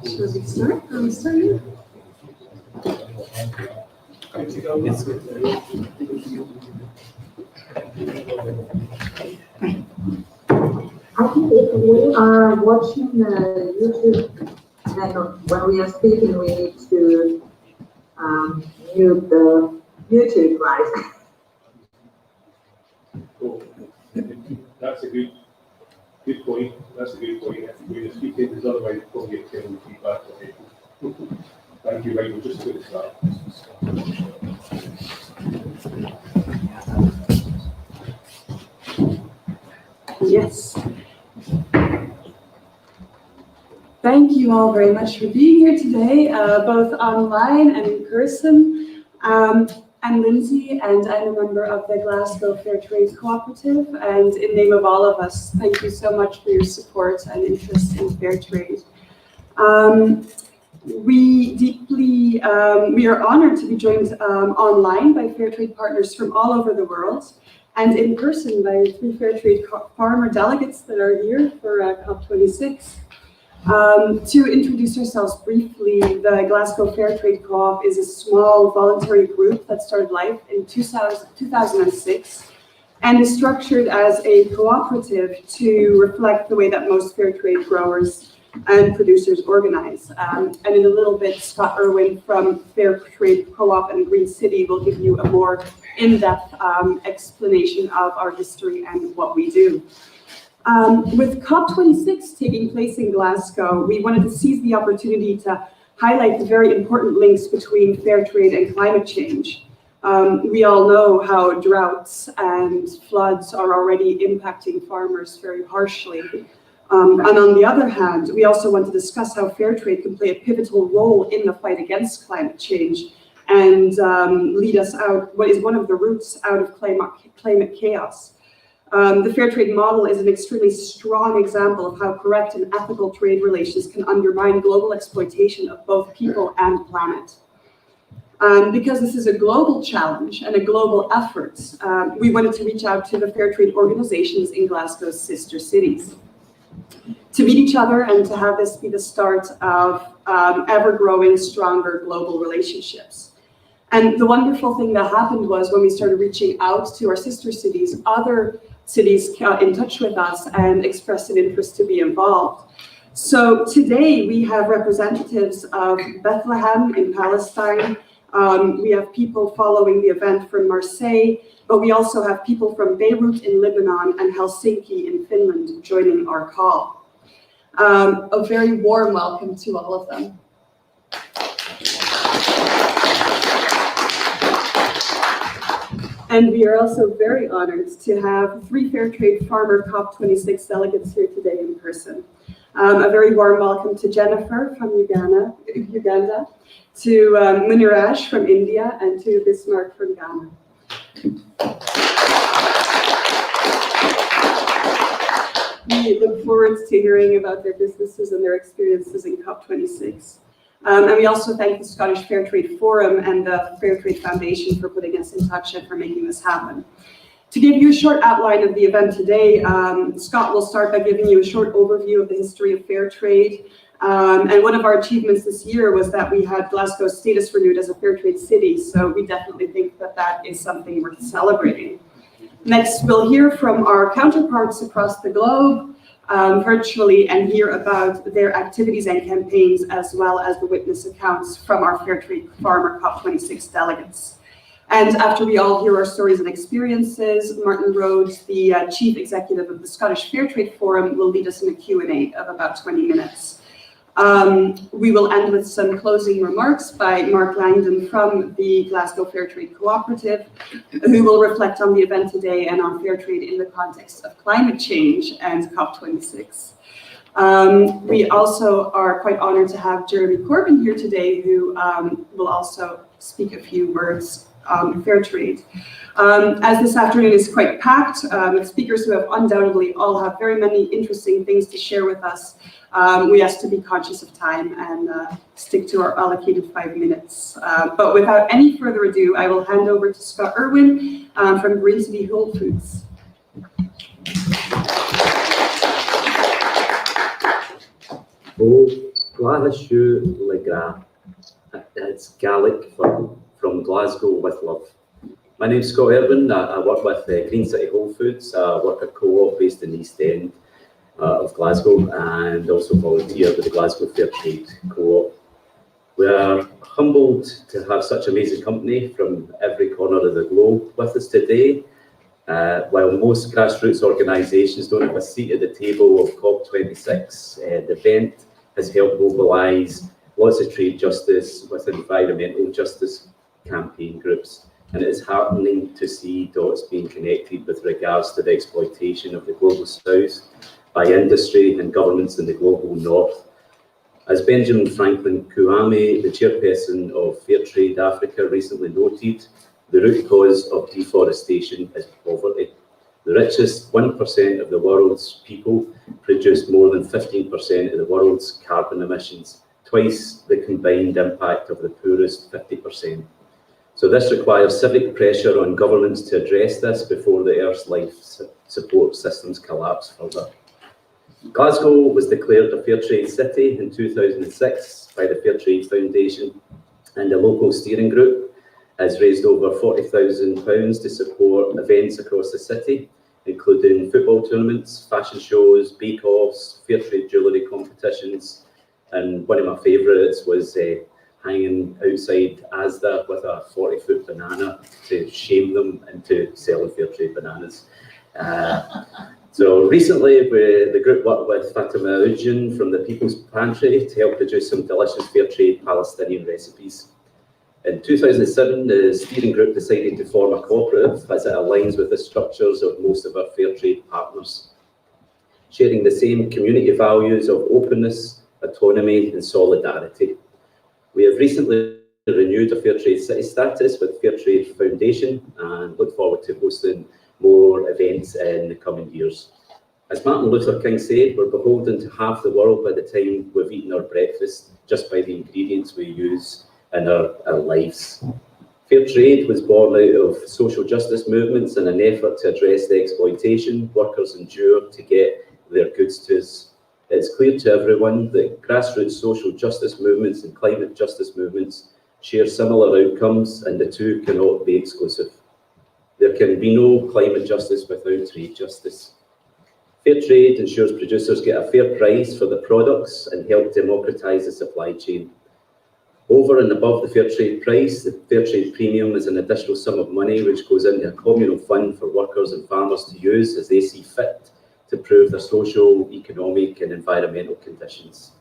Should we start? Are we starting? I think if we are watching the YouTube channel, when we are speaking, we need to mute the YouTube, right? That's a good point. That's a good point. If we're speaking, there's otherwise we'll get feedback. Okay. Thank you, right? We'll just do it start. Yes. Thank you all very much for being here today, both online and in person. I'm Lindsay, and I'm a member of the Glasgow Fair Trade Cooperative, and in name of all of us, thank you so much for your support and interest in fair trade. We are honored to be joined online by fair trade partners from all over the world, and in person by 3 fair trade farmer delegates that are here for COP26. To introduce ourselves briefly, the Glasgow Fair Trade Co-op is a small voluntary group that started life in 2006 and is structured as a cooperative to reflect the way that most fair trade growers and producers organize. And in a little bit, Scott Irwin from Fair Trade Co-op and Green City will give you a more in-depth explanation of our history and what we do. With COP26 taking place in Glasgow, we wanted to seize the opportunity to highlight the very important links between fair trade and climate change. We all know how droughts and floods are already impacting farmers very harshly. And on the other hand, we also want to discuss how fair trade can play a pivotal role in the fight against climate change and lead us out, what is one of the roots out of climate chaos. The fair trade model is an extremely strong example of how correct and ethical trade relations can undermine global exploitation of both people and planet. Because this is a global challenge and a global effort, we wanted to reach out to the fair trade organizations in Glasgow's sister cities to meet each other and to have this be the start of ever-growing, stronger global relationships. And the wonderful thing that happened was when we started reaching out to our sister cities, other cities got in touch with us and expressed an interest to be involved. So today we have representatives of Bethlehem in Palestine. We have people following the event from Marseille, but we also have people from Beirut in Lebanon and Helsinki in Finland joining our call. A very warm welcome to all of them. And we are also very honored to have 3 Fair Trade Farmer COP26 delegates here today in person. A very warm welcome to Jennifer from Uganda, to Muniraj from India, and to Bismarck from Ghana. We look forward to hearing about their businesses and their experiences in COP26. And we also thank the Scottish Fair Trade Forum and the Fair Trade Foundation for putting us in touch and for making this happen. To give you a short outline of the event today, Scott will start by giving you a short overview of the history of fair trade. And one of our achievements this year was that we had Glasgow's status renewed as a fair trade city. So we definitely think that that is something worth celebrating. Next, we'll hear from our counterparts across the globe, virtually, and hear about their activities and campaigns, as well as the witness accounts from our Fair Trade Farmer COP26 delegates. And after we all hear our stories and experiences, Martin Rhodes, the Chief Executive of the Scottish Fairtrade Forum, will lead us in a Q&A of about 20 minutes. We will end with some closing remarks by Mark Langdon from the Glasgow Fairtrade Cooperative, who will reflect on the event today and on Fairtrade in the context of climate change and COP26. We also are quite honored to have Jeremy Corbyn here today, who will also speak a few words on Fairtrade. As this afternoon is quite packed, with speakers who have undoubtedly all have very many interesting things to share with us, we ask to be conscious of time and stick to our allocated 5 minutes. But without any further ado, I will hand over to Scott Irwin from Green City Whole Foods. Glahashu Legra. It's Gaelic from Glasgow with love. My name's Scott Irwin. I work with Green City Whole Foods, worker co-op based in the East End of Glasgow, and also volunteer with the Glasgow Fairtrade Co-op. We are humbled to have such amazing company from every corner of the globe with us today. While most grassroots organisations don't have a seat at the table of COP26, the event has helped mobilise lots of trade justice with environmental justice campaign groups, and it is heartening to see dots being connected with regards to the exploitation of the global south by industry and governments in the global north. As Benjamin Franklin Kouame, the chairperson of Fairtrade Africa, recently noted, the root cause of deforestation is poverty. The richest 1% of the world's people produce more than 15% of the world's carbon emissions, twice the combined impact of the poorest 50%. So this requires civic pressure on governments to address this before the Earth's life support systems collapse further. Glasgow was declared a Fairtrade City in 2006 by the Fairtrade Foundation, and the local steering group has raised over £40,000 to support events across the city, including football tournaments, fashion shows, bake-offs, Fairtrade jewellery competitions, and one of my favourites was hanging outside Asda with a 40-foot banana to shame them into selling Fairtrade bananas. So recently, the group worked with Fatima Ujun from the People's Pantry to help produce some delicious Fairtrade Palestinian recipes. In 2007, the steering group decided to form a cooperative as it aligns with the structures of most of our Fairtrade partners, sharing the same community values of openness, autonomy and solidarity. We have recently renewed a Fairtrade City status with Fairtrade Foundation and look forward to hosting more events in the coming years. As Martin Luther King said, we're beholden to half the world by the time we've eaten our breakfast, just by the ingredients we use in our lives. Fairtrade was born out of social justice movements in an effort to address the exploitation workers endure to get their goods to us. It's clear to everyone that grassroots social justice movements and climate justice movements share similar outcomes, and the two cannot be exclusive. There can be no climate justice without trade justice. Fair trade ensures producers get a fair price for the products and help democratise the supply chain. Over and above the fair trade price, the fair trade premium is an additional sum of money which goes into a communal fund for workers and farmers to use as they see fit to improve their social, economic and environmental conditions.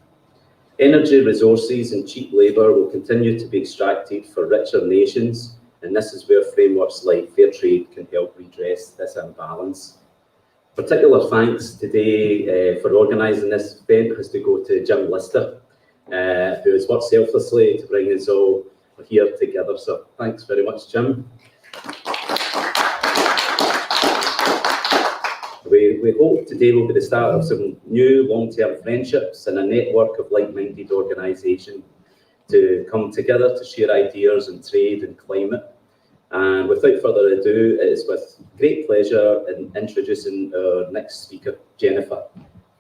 Energy resources and cheap labour will continue to be extracted for richer nations, and this is where frameworks like fair trade can help redress this imbalance. Particular thanks today for organising this event has to go to Jim Lister, who has worked selflessly to bring us all here together. So thanks very much, Jim. We hope today will be the start of some new long-term friendships and a network of like-minded organisations to come together to share ideas on trade and climate. And without further ado, it is with great pleasure in introducing our next speaker, Jennifer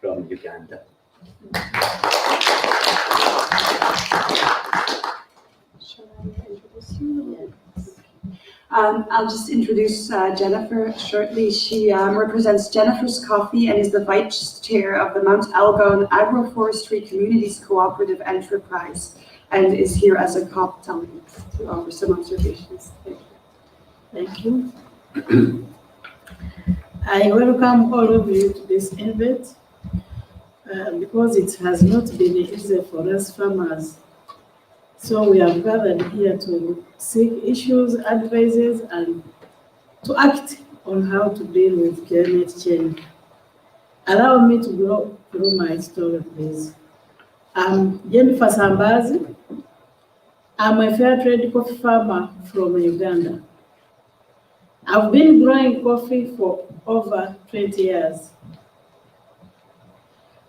from Uganda. Shall I introduce you? I'll just introduce Jennifer shortly. She represents Jennifer's Coffee and is the Vice Chair of the Mount Elgon Agroforestry Communities Cooperative Enterprise and is here as a COP delegate to offer some observations. Thank you. Thank you. I welcome all of you to this event because it has not been easy for us farmers. So we have gathered here to seek issues, advices, and to act on how to deal with climate change. Allow me to go through my story, please. I'm Jennifer Sambazi. I'm a fair trade coffee farmer from Uganda. I've been growing coffee for over 20 years.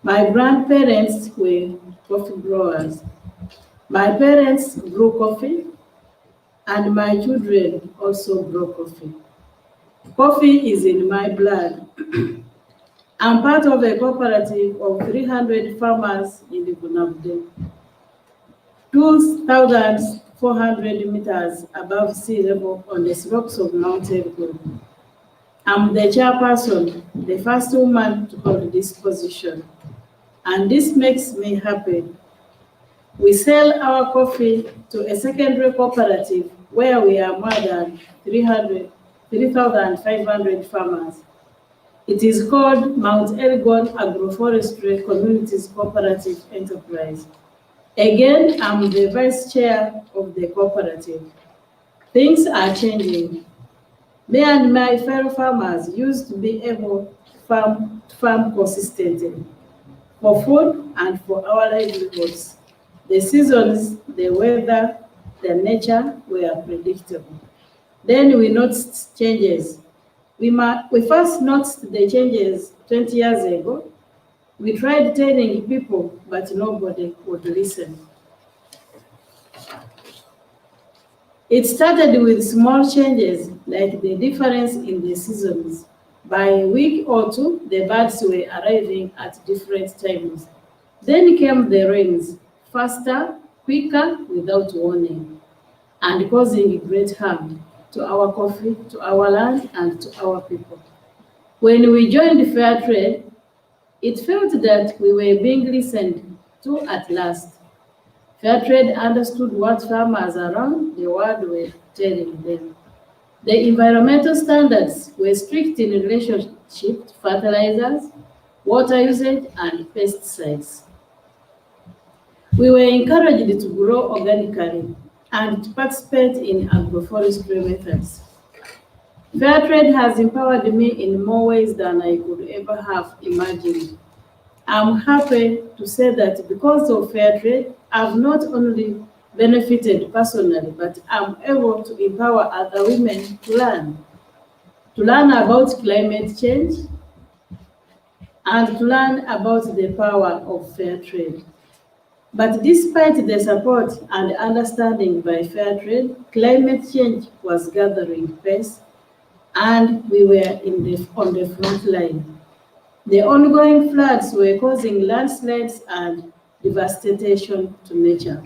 My grandparents were coffee growers. My parents grew coffee, and my children also grow coffee. Coffee is in my blood. I'm part of a cooperative of 300 farmers in the Bunabde, 2,400 meters above sea level on the slopes of Mount Elgon. I'm the chairperson, the first woman to hold this position, and this makes me happy. We sell our coffee to a secondary cooperative where we are more than 3,500 farmers. It is called Mount Elgon Agroforestry Communities Cooperative Enterprise. Again, I'm the vice chair of the cooperative. Things are changing. Me and my fellow farmers used to be able to farm consistently for food and for our livelihoods. The seasons, the weather, the nature were predictable. Then we noticed changes. We first noticed the changes 20 years ago. We tried telling people, but nobody would listen. It started with small changes, like the difference in the seasons. By a week or two, the birds were arriving at different times. Then came the rains, faster, quicker, without warning, and causing great harm to our coffee, to our land, and to our people. When we joined Fair Trade, it felt that we were being listened to at last. Fair Trade understood what farmers around the world were telling them. The environmental standards were strict in relationship to fertilizers, water usage, and pesticides. We were encouraged to grow organically and to participate in agroforestry methods. Fair Trade has empowered me in more ways than I could ever have imagined. I'm happy to say that because of Fair Trade, I've not only benefited personally, but I'm able to empower other women to learn about climate change, and to learn about the power of Fair Trade. But despite the support and understanding by Fair Trade, climate change was gathering pace, and we were on the front line. The ongoing floods were causing landslides and devastation to nature.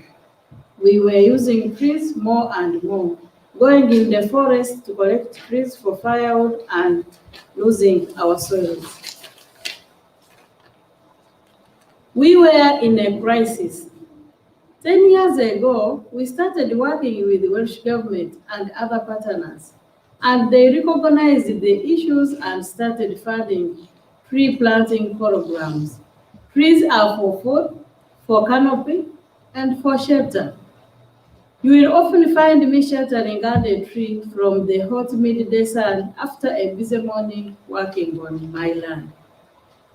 We were using trees more and more, going in the forest to collect trees for firewood and losing our soils. We were in a crisis. 10 years ago, we started working with the Welsh government and other partners, and they recognized the issues and started funding tree planting programs. Trees are for food, for canopy, and for shelter. You will often find me sheltering under a tree from the hot midday sun after a busy morning working on my land.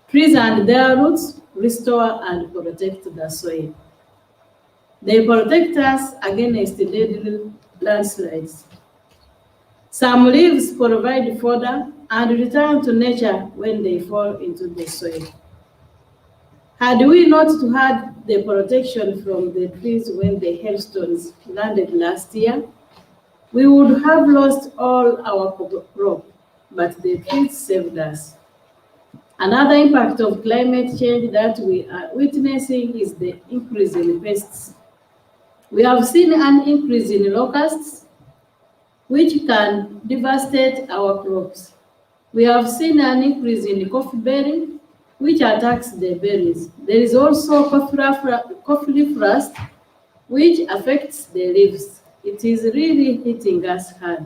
Trees and their roots restore and protect the soil. They protect us against deadly landslides. Some leaves provide fodder and return to nature when they fall into the soil. Had we not had the protection from the trees when the hailstones landed last year, we would have lost all our crop, but the trees saved us. Another impact of climate change that we are witnessing is the increase in pests. We have seen an increase in locusts, which can devastate our crops. We have seen an increase in coffee bearing, which attacks the berries. There is also coffee leaf rust, which affects the leaves. It is really hitting us hard.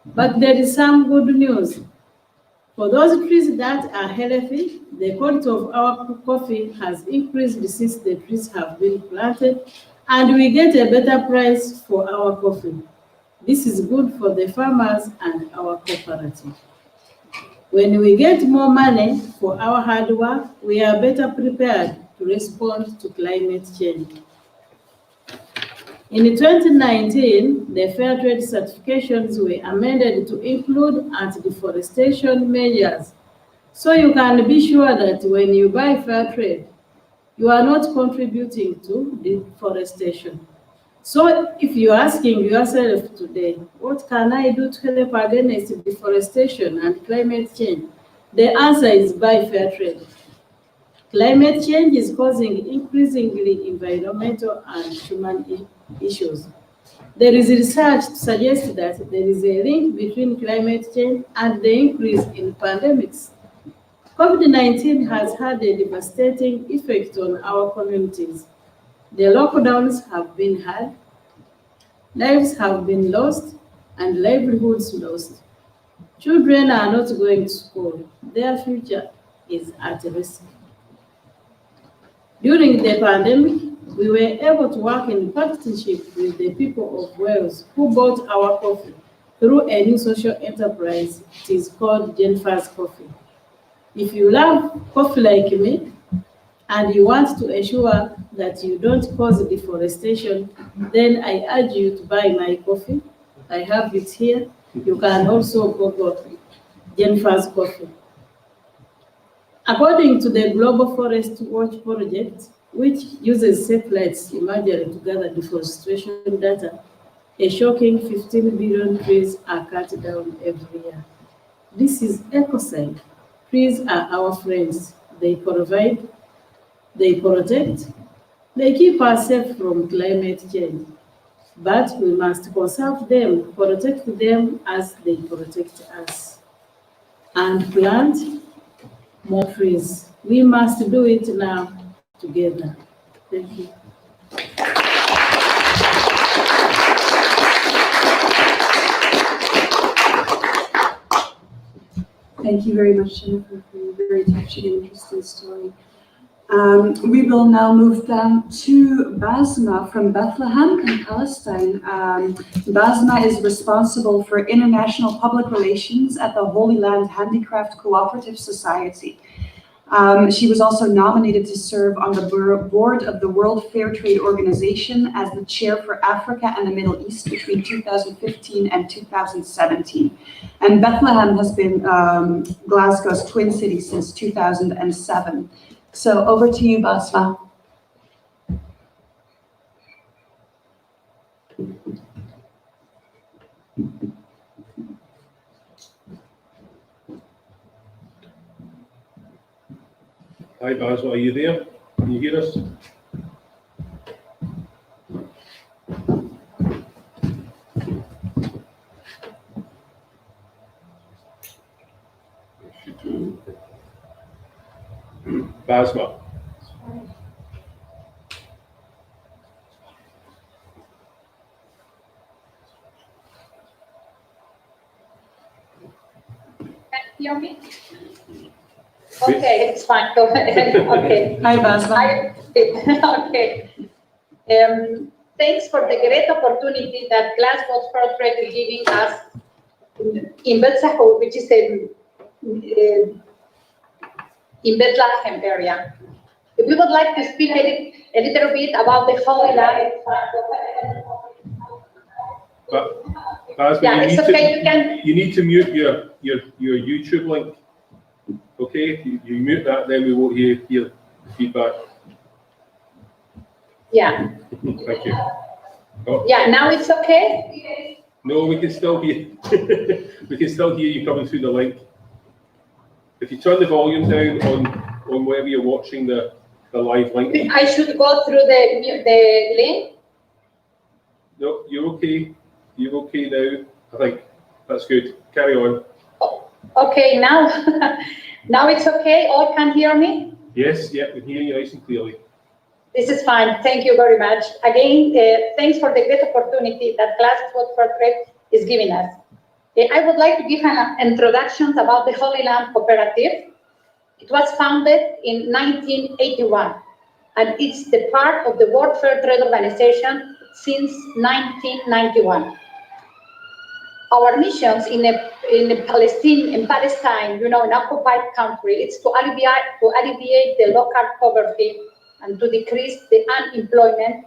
But there is some good news. For those trees that are healthy, the quality of our coffee has increased since the trees have been planted, and we get a better price for our coffee. This is good for the farmers and our cooperative. When we get more money for our hard work, we are better prepared to respond to climate change. In 2019, the Fair Trade certifications were amended to include anti-deforestation measures. So you can be sure that when you buy Fair Trade, you are not contributing to deforestation. So if you're asking yourself today, what can I do to help against deforestation and climate change? The answer is buy Fair Trade. Climate change is causing increasingly environmental and human issues. There is research to suggest that there is a link between climate change and the increase in pandemics. COVID-19 has had a devastating effect on our communities. The lockdowns have been hard, lives have been lost, and livelihoods lost. Children are not going to school. Their future is at risk. During the pandemic, we were able to work in partnership with the people of Wales who bought our coffee through a new social enterprise. It is called Jennifer's Coffee. If you love coffee like me, and you want to ensure that you don't cause deforestation, then I urge you to buy my coffee. I have it here. You can also Google Jennifer's Coffee. According to the Global Forest Watch Project, which uses satellite imagery to gather deforestation data, a shocking 15 billion trees are cut down every year. This is ecocide. Trees are our friends. They provide, they protect, they keep us safe from climate change. But we must conserve them, protect them as they protect us, and plant more trees. We must do it now together. Thank you. Thank you very much, Jennifer, for your very touching and interesting story. We will now move down to Basma from Bethlehem in Palestine. Basma is responsible for international public relations at the Holy Land Handicraft Cooperative Society. She was also nominated to serve on the board of the World Fair Trade Organization as the chair for Africa and the Middle East between 2015 and 2017. And Bethlehem has been Glasgow's twin city since 2007. So over to you, Basma. Hi, Basma, are you there? Can you hear us? Basma. Can you hear me? Okay, it's fine. Go ahead. Okay. Hi, Basma. Okay. Thanks for the great opportunity that Glasgow Fair Trade is giving us in Bethlehem, which is in Bethlehem area. We would like to speak a little bit about the Holy Land. Basma, Yeah, it's okay. You can. You need to mute your YouTube link. Okay, you mute that, then we won't hear the feedback. Yeah. Thank you. Oh, Yeah. Now it's okay. no, we can still hear. We can still hear you coming through the link. If you turn the volume down on wherever you're watching the live link. I should go through the link. No, you're okay. You're okay now. I think that's good. Carry on. Okay, now now it's okay. All can hear me. Yes, yeah, we can hear you nice and clearly. This is fine. Thank you very much. Again, thanks for the great opportunity that Glasgow Fair Trade is giving us. I would like to give an introduction about the Holy Land Cooperative. It was founded in 1981, and it's the part of the World Fair Trade Organization since 1991. Our missions in Palestine, in occupied country, it's to alleviate the local poverty and to decrease the unemployment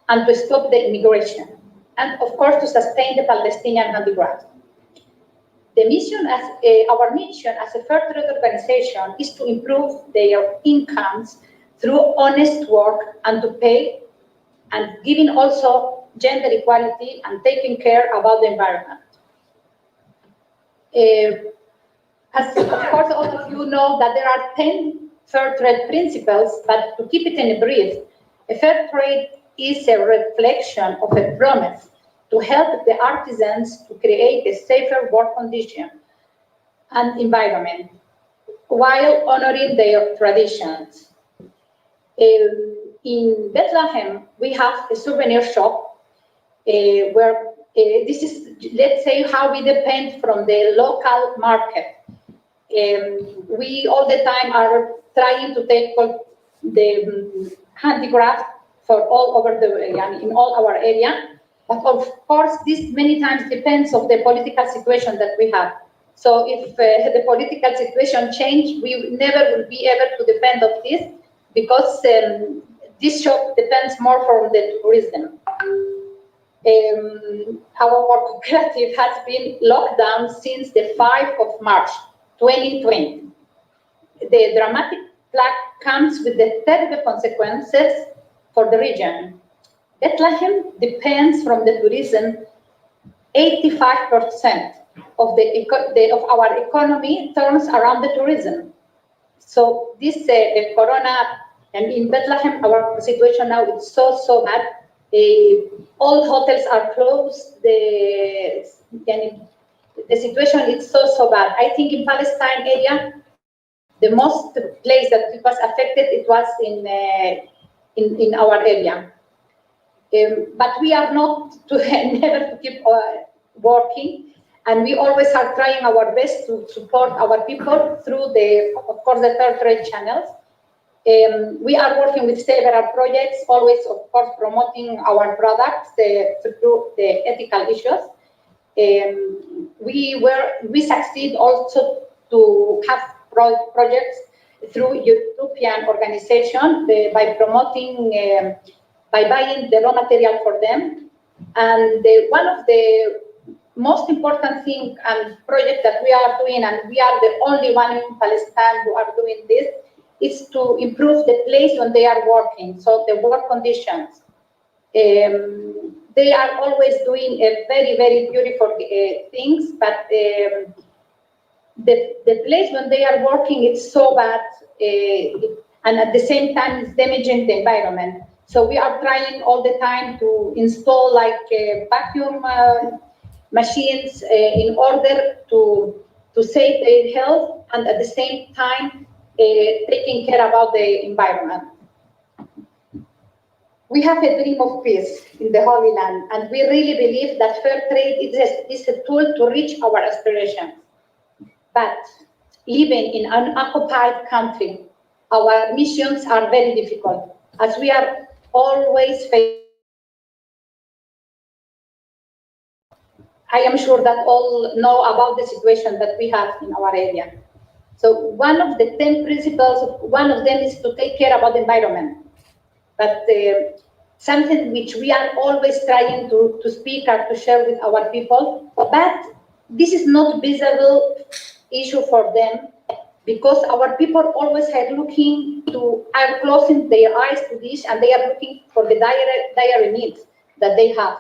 and to stop the immigration, and of course to sustain the Palestinian handicraft. Our mission as a fair trade organization is to improve their incomes through honest work and to pay, and giving also gender equality and taking care about the environment. As of course all of you know that there are 10 fair trade principles, but to keep it in brief, a fair trade is a reflection of a promise to help the artisans to create a safer work condition and environment while honoring their traditions. In Bethlehem, we have a souvenir shop where this is, let's say, how we depend from the local market. We all the time are trying to take the handicraft for all over in all our area. But of course, this many times depends on the political situation that we have. So if the political situation change, we never will be able to depend on this, because this shop depends more from the tourism. Our cooperative has been locked down since the 5th of March, 2020. The dramatic plague comes with the terrible consequences for the region. Bethlehem depends from the tourism. 85% of our economy turns around the tourism. So this corona, and in Bethlehem, our situation now is so bad. All hotels are closed. The situation is so bad. I think in Palestine area, the most place that it was affected, it was in our area. But we are not never to keep working, and we always are trying our best to support our people through of course, the fair trade channels. We are working with several projects, always, of course, promoting our products through the ethical issues. We succeed also to have projects through European organization by promoting, by buying the raw material for them. And one of the most important thing and project that we are doing, and we are the only one in Palestine who are doing this, is to improve the place when they are working, so the work conditions. They are always doing a very beautiful things, but the place when they are working, it's so bad, and at the same time it's damaging the environment. So we are trying all the time to install like vacuum machines in order to save their health, and at the same time taking care about the environment. We have a dream of peace in the Holy Land, and we really believe that fair trade is a tool to reach our aspirations. But living in an occupied country, our missions are very difficult, as we are always facing. I am sure that all know about the situation that we have in our area. So one of the 10 principles, one of them is to take care about the environment. But something which we are always trying to speak or to share with our people, but this is not visible issue for them, because our people always are closing their eyes to this, and they are looking for the dire needs that they have.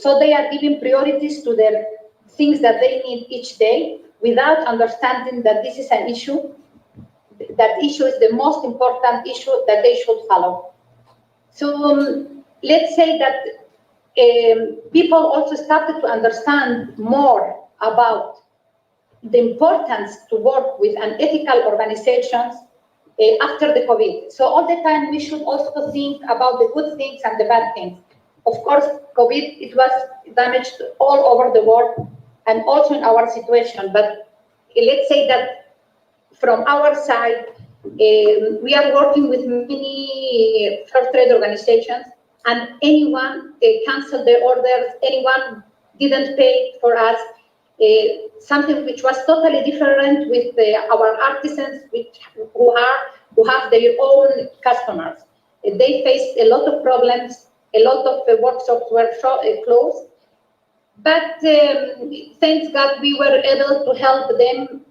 So they are giving priorities to the things that they need each day, without understanding that this is an issue. That issue is the most important issue that they should follow. So let's say that people also started to understand more about the importance to work with an ethical organizations after the COVID. So all the time we should also think about the good things and the bad things. Of course, COVID, it was damaged all over the world, and also in our situation. But let's say that from our side, we are working with many fair trade organizations, and anyone canceled their orders, anyone didn't pay for us, something which was totally different with our artisans, who have their own customers. They faced a lot of problems, a lot of workshops were closed, but thanks God we were able to help them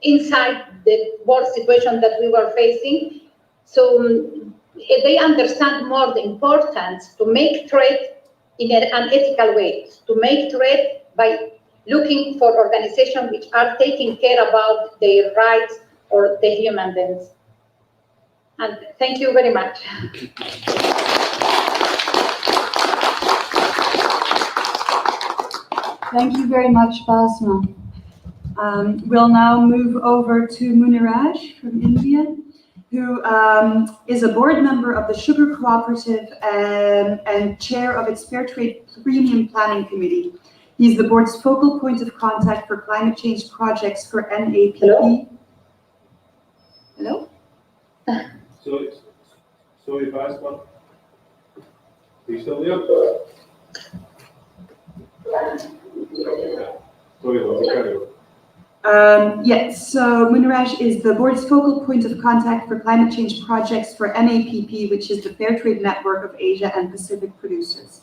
inside the war situation that we were facing. So they understand more the importance to make trade in an ethical way, to make trade by looking for organizations which are taking care about their rights or the human beings. And thank you very much. Thank you very much, Basma. We'll now move over to Muniraj from India, who is a board member of the Sugar Cooperative and chair of its Fair Trade Premium Planning Committee. He's the board's focal point of contact for climate change projects for NAPP. Hello? Sorry, Basma. Are you still there? Yes, so Muniraj is the board's focal point of contact for climate change projects for NAPP, which is the Fair Trade Network of Asia and Pacific Producers.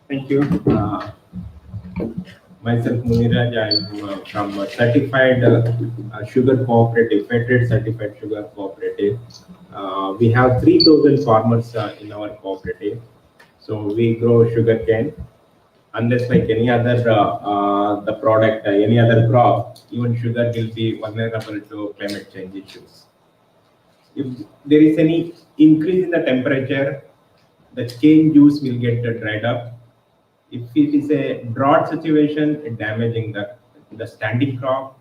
Thank you. Myself, Muniraj, I'm from a certified sugar cooperative, Fair Trade certified sugar cooperative. We have 3,000 farmers in our cooperative. So we grow sugar cane. Unless like any other the product, any other crop, even sugar will be vulnerable to climate change issues. If there is any increase in the temperature, the cane juice will get dried up. If it is a drought situation, it damaging the standing crop.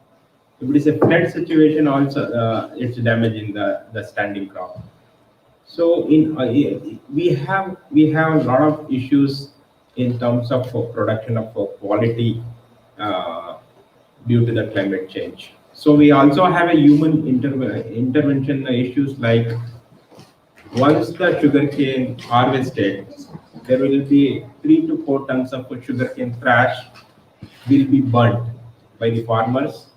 If it is a flood situation, also it's damaging the standing crop. So we have a lot of issues in terms of production of quality due to the climate change. So we also have a human intervention issues, like once the sugarcane harvested, there will be 3 to 4 tons of sugarcane trash will be burnt by the farmers.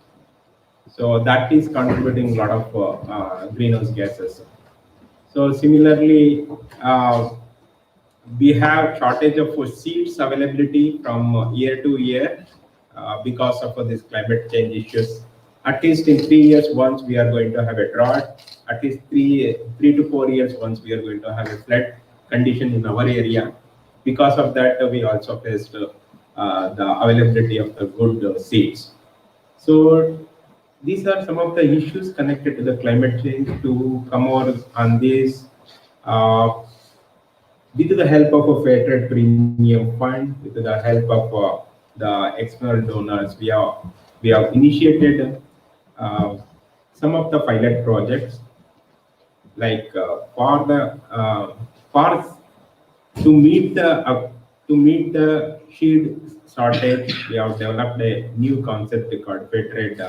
So that is contributing a lot of greenhouse gases. So similarly, we have shortage of seeds availability from year to year because of this climate change issues. At least in 3 years once we are going to have a drought. At least three to 4 years once we are going to have a flood condition in our area. Because of that, we also faced the availability of the good seeds. So these are some of the issues connected to the climate change. To come over on this, with the help of a Fair Trade Premium Fund, with the help of the external donors, we have initiated some of the pilot projects, like to meet the seed shortage. We have developed a new concept called Fair Trade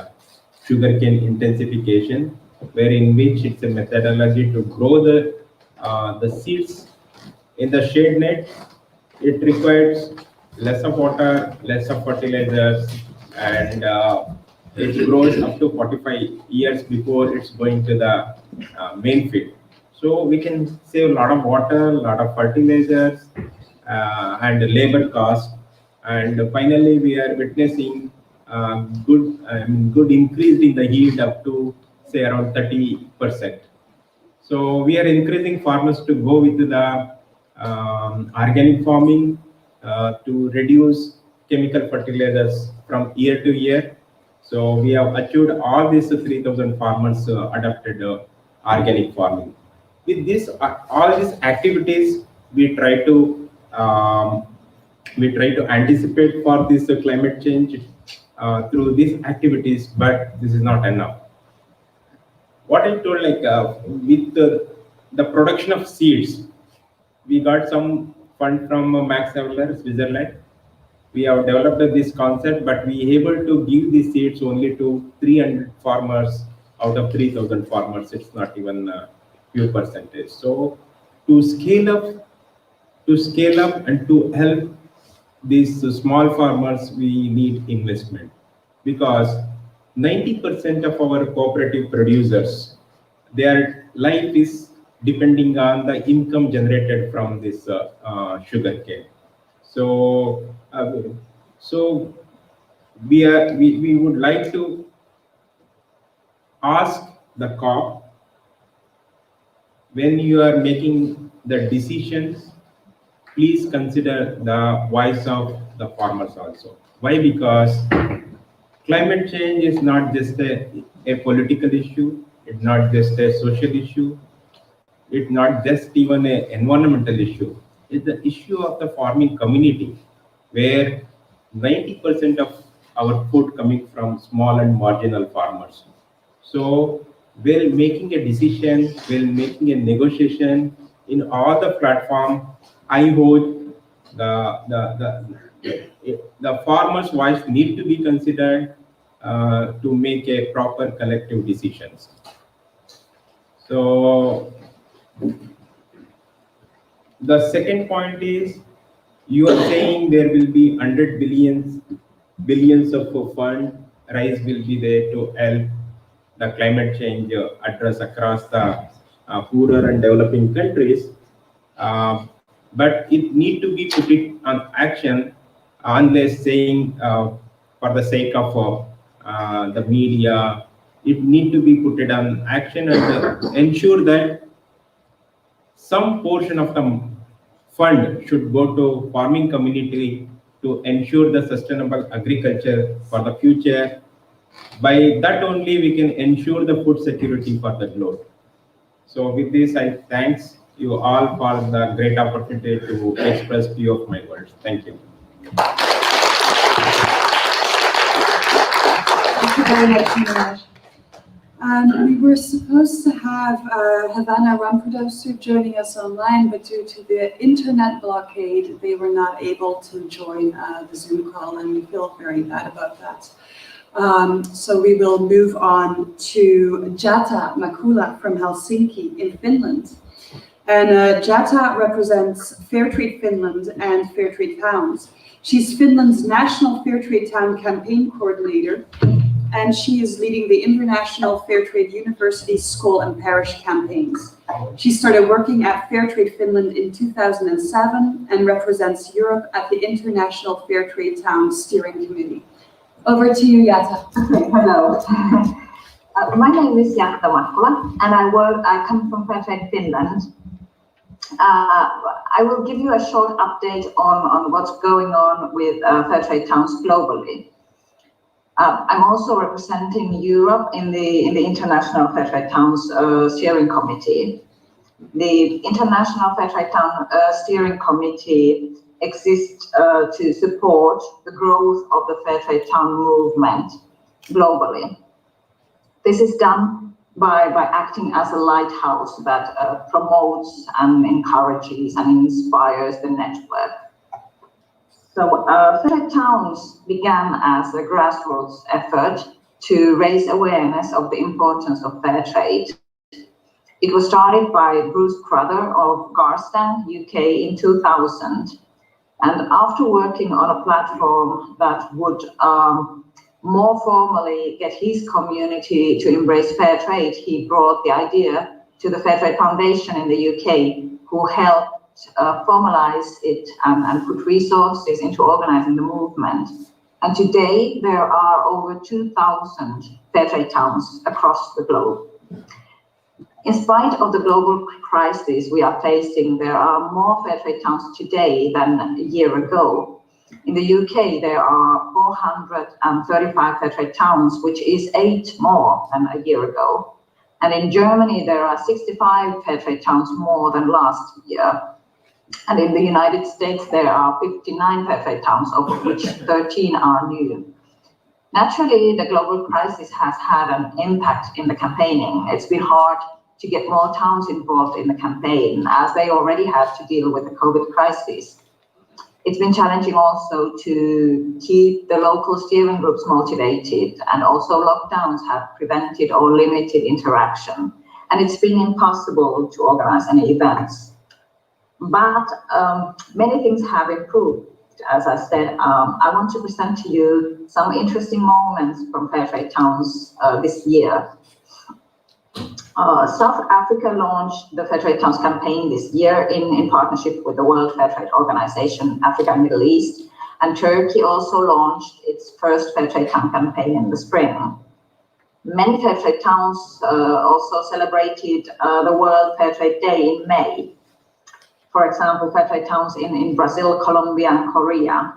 sugarcane intensification, wherein which it's a methodology to grow the seeds in the shade net. It requires less of water, less of fertilizers, and it grows up to 45 years before it's going to the main field. So we can save a lot of water, a lot of fertilizers, and labor cost. And finally, we are witnessing good increase in the yield up to say around 30%. So we are encouraging farmers to go with the organic farming to reduce chemical fertilizers from year to year. So we have achieved all these 3,000 farmers adopted organic farming. With this, all these activities, we try to anticipate for this climate change through these activities, but this is not enough. What I told, like with the production of seeds, we got some fund from Max Havelaar, Switzerland. we have developed this concept, but we able to give the seeds only to 300 farmers out of 3,000 farmers. It's not even a few percentage. So to scale up and to help these small farmers, we need investment, because 90% of our cooperative producers, their life is depending on the income generated from this sugar cane. So, we would like to ask the COP, when you are making the decisions, please consider the voice of the farmers also. Why? Because climate change is not just a political issue, it's not just a social issue, it's not just even an environmental issue. It's the issue of the farming community, where 90% of our food coming from small and marginal farmers. So while making a decision, while making a negotiation in all the platform, I hope the farmers' voice need to be considered to make a proper collective decisions. So the second point is, you are saying there will be 100 billions of fund rise will be there to help the climate change address across the poorer and developing countries, but it need to be put it on action, unless saying for the sake of the media. It need to be put it on action and ensure that some portion of the fund should go to farming community to ensure the sustainable agriculture for the future. By that only we can ensure the food security for the globe. So with this, I thanks you all for the great opportunity to express few of my words. Thank you. Thank you very much, Neeraj. We were supposed to have Havana Rampradosu joining us online, but due to the internet blockade, they were not able to join the Zoom call, and we feel very bad about that. So we will move on to Jata Makula from Helsinki in Finland. And Jata represents Fairtrade Finland and Fairtrade Towns. She's Finland's National Fairtrade Town Campaign Coordinator, and she is leading the International Fairtrade University School and Parish campaigns. She started working at Fairtrade Finland in 2007 and represents Europe at the International Fairtrade Town Steering Committee. Over to you, Jata. Hello. My name is Jata Makula, and I come from Fairtrade Finland. I will give you a short update on what's going on with Fairtrade Towns globally. I'm also representing Europe in the International Fairtrade Towns Steering Committee. The International Fairtrade Town Steering Committee exists to support the growth of the Fairtrade Town movement globally. This is done by acting as a lighthouse that promotes and encourages and inspires the network. So Fairtrade Towns began as a grassroots effort to raise awareness of the importance of fair trade. It was started by Bruce Crowther of Garstan, UK in 2000. And after working on a platform that would more formally get his community to embrace fair trade, he brought the idea to the Fairtrade Foundation in the UK, who helped formalize it and put resources into organizing the movement. And today there are over 2,000 Fairtrade towns across the globe. In spite of the global crisis we are facing, there are more Fairtrade towns today than a year ago. In the UK, there are 435 Fairtrade towns, which is 8 more than a year ago. And in Germany, there are 65 Fairtrade towns more than last year. And in the United States, there are 59 Fairtrade towns, of which 13 are new. Naturally, the global crisis has had an impact in the campaigning. It's been hard to get more towns involved in the campaign, as they already had to deal with the COVID crisis. It's been challenging also to keep the local steering groups motivated, and also lockdowns have prevented or limited interaction. And it's been impossible to organize any events. But many things have improved. As I said, I want to present to you some interesting moments from Fairtrade Towns this year. South Africa launched the Fairtrade Towns campaign this year in partnership with the World Fairtrade Organization, Africa and Middle East. And Turkey also launched its first Fairtrade Town campaign in the spring. Many Fairtrade Towns also celebrated the World Fairtrade Day in May. For example, Fairtrade Towns in Brazil, Colombia, and Korea.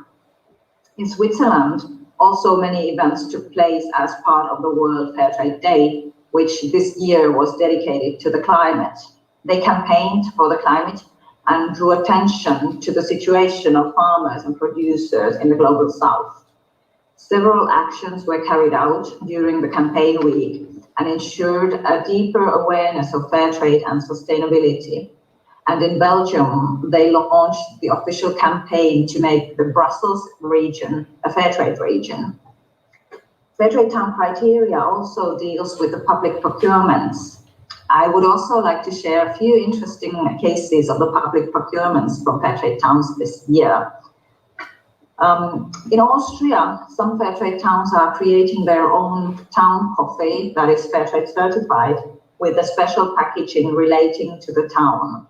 In Switzerland, also many events took place as part of the World Fairtrade Day, which this year was dedicated to the climate. They campaigned for the climate and drew attention to the situation of farmers and producers in the global south. Several actions were carried out during the campaign week and ensured a deeper awareness of fair trade and sustainability. And in Belgium, they launched the official campaign to make the Brussels region a fair trade region. Fairtrade Town criteria also deals with the public procurements. I would also like to share a few interesting cases of the public procurements from Fairtrade Towns this year. In Austria, some Fairtrade Towns are creating their own town coffee that is Fairtrade certified with a special packaging relating to the town.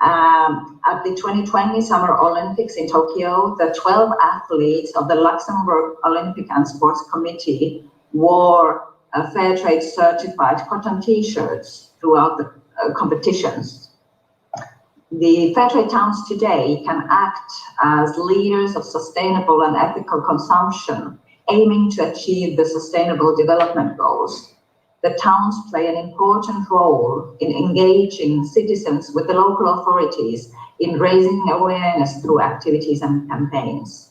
At the 2020 Summer Olympics in Tokyo, the 12 athletes of the Luxembourg Olympic and Sports Committee wore Fairtrade certified cotton t-shirts throughout the competitions. The Fairtrade Towns today can act as leaders of sustainable and ethical consumption, aiming to achieve the Sustainable Development Goals. The towns play an important role in engaging citizens with the local authorities in raising awareness through activities and campaigns.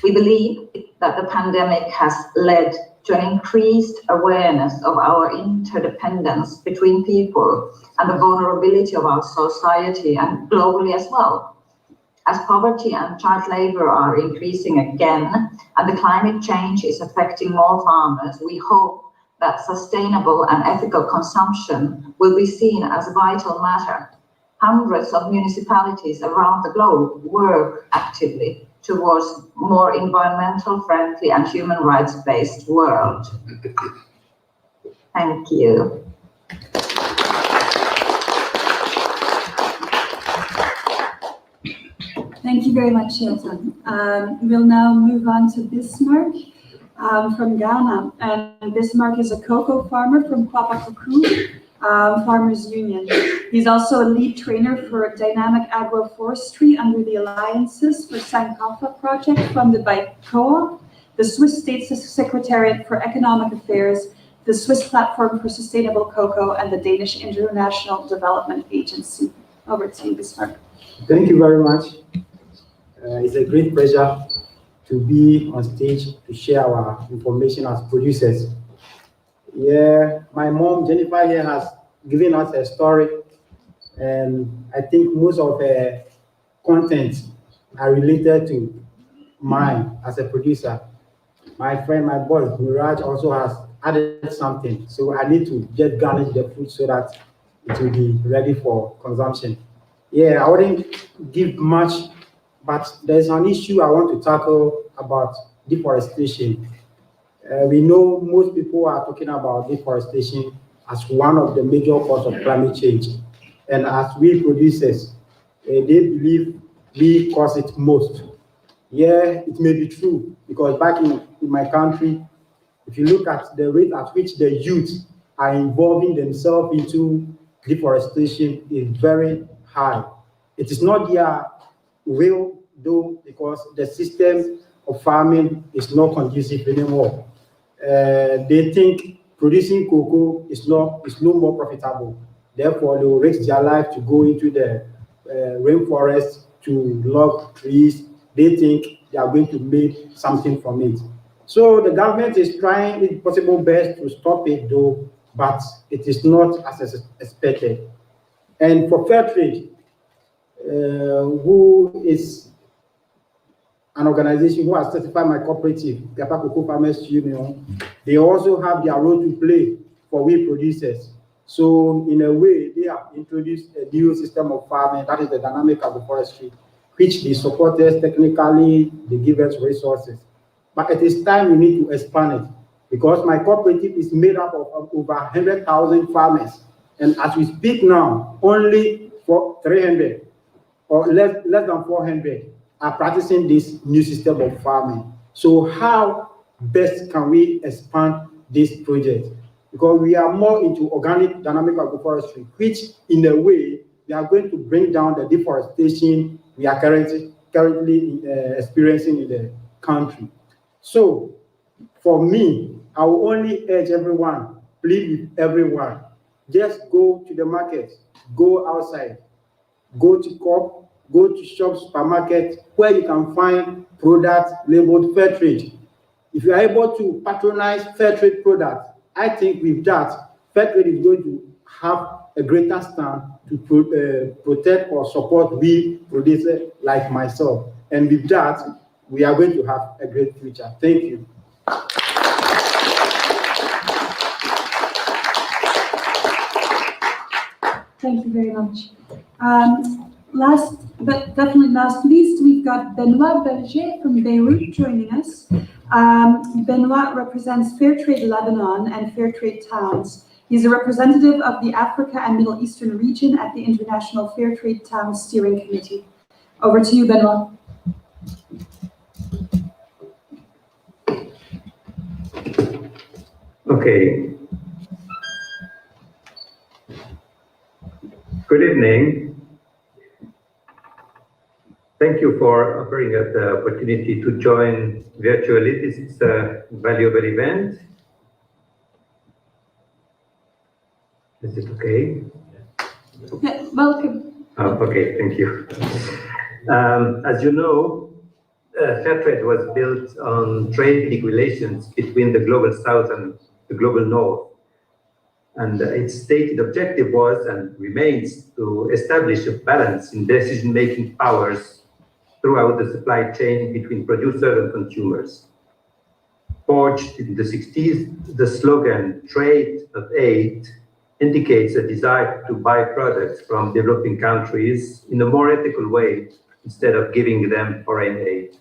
We believe that the pandemic has led to an increased awareness of our interdependence between people and the vulnerability of our society and globally as well. As poverty and child labor are increasing again and the climate change is affecting more farmers, we hope that sustainable and ethical consumption will be seen as a vital matter. Hundreds of municipalities around the globe work actively towards more environmental friendly and human rights based world. Thank you. Thank you very much, Hilton. We'll now move on to Bismarck from Ghana. And Bismarck is a cocoa farmer from Kwapakuku Farmers Union. He's also a lead trainer for dynamic agroforestry under the Alliances for Sankofa project funded by COOP, the Swiss State Secretariat for Economic Affairs, the Swiss Platform for Sustainable Cocoa, and the Danish International Development Agency. Over to you, Bismarck. Thank you very much. It's a great pleasure to be on stage to share our information as producers. Yeah, my mom, Jennifer, here has given us a story, and I think most of her content are related to mine as a producer. My friend, my boy, Miraj, also has added something, so I need to just garnish the food so that it will be ready for consumption. Yeah, I wouldn't give much, but there's an issue I want to tackle about deforestation. We know most people are talking about deforestation as one of the major causes of climate change. And as we producers, they believe we cause it most. Yeah, it may be true, because back in my country, if you look at the rate at which the youth are involving themselves into deforestation is very high. It is not their will, though, because the system of farming is not conducive anymore. They think producing cocoa is no more profitable. Therefore, they will risk their life to go into the rainforest to log trees. They think they are going to make something from it. So the government is trying its possible best to stop it, though, but it is not as expected. And for Fairtrade, who is an organization who has certified my cooperative, Gapa Cocoa Farmers Union, they also have their role to play for we producers. So in a way, they have introduced a new system of farming, that is the dynamic agroforestry, which they support us technically, they give us resources. But it is time we need to expand it because my cooperative is made up of over 100,000 farmers. And as we speak now, only for 300 or less than 400 are practicing this new system of farming. So how best can we expand this project? Because we are more into organic dynamic agroforestry, which in a way, we are going to bring down the deforestation we are currently experiencing in the country. So for me, I will only urge everyone, plead with everyone, just go to the market, go outside, go to COP, go to shop, supermarket, where you can find products labeled fair trade. If you are able to patronize fair trade products, I think with that, fair trade is going to have a greater stand to protect or support we producers like myself. And with that, we are going to have a great future. Thank you. Thank you very much. Last, but definitely not least, we've got Benoit Berger from Beirut joining us. Benoit represents Fairtrade Lebanon and Fairtrade Towns. He's a representative of the Africa and Middle Eastern region at the International Fairtrade Towns Steering Committee. Over to you, Benoit. Okay. Good evening. Thank you for offering us the opportunity to join virtually. This is a valuable event. Is it okay? Yeah, welcome. Okay, thank you. As you know, Fairtrade was built on trade relations between the Global South and the Global North. And its stated objective was and remains to establish a balance in decision-making powers throughout the supply chain between producers and consumers. Forged in the 60s, the slogan "Trade, not Aid" indicates a desire to buy products from developing countries in a more ethical way instead of giving them foreign aid.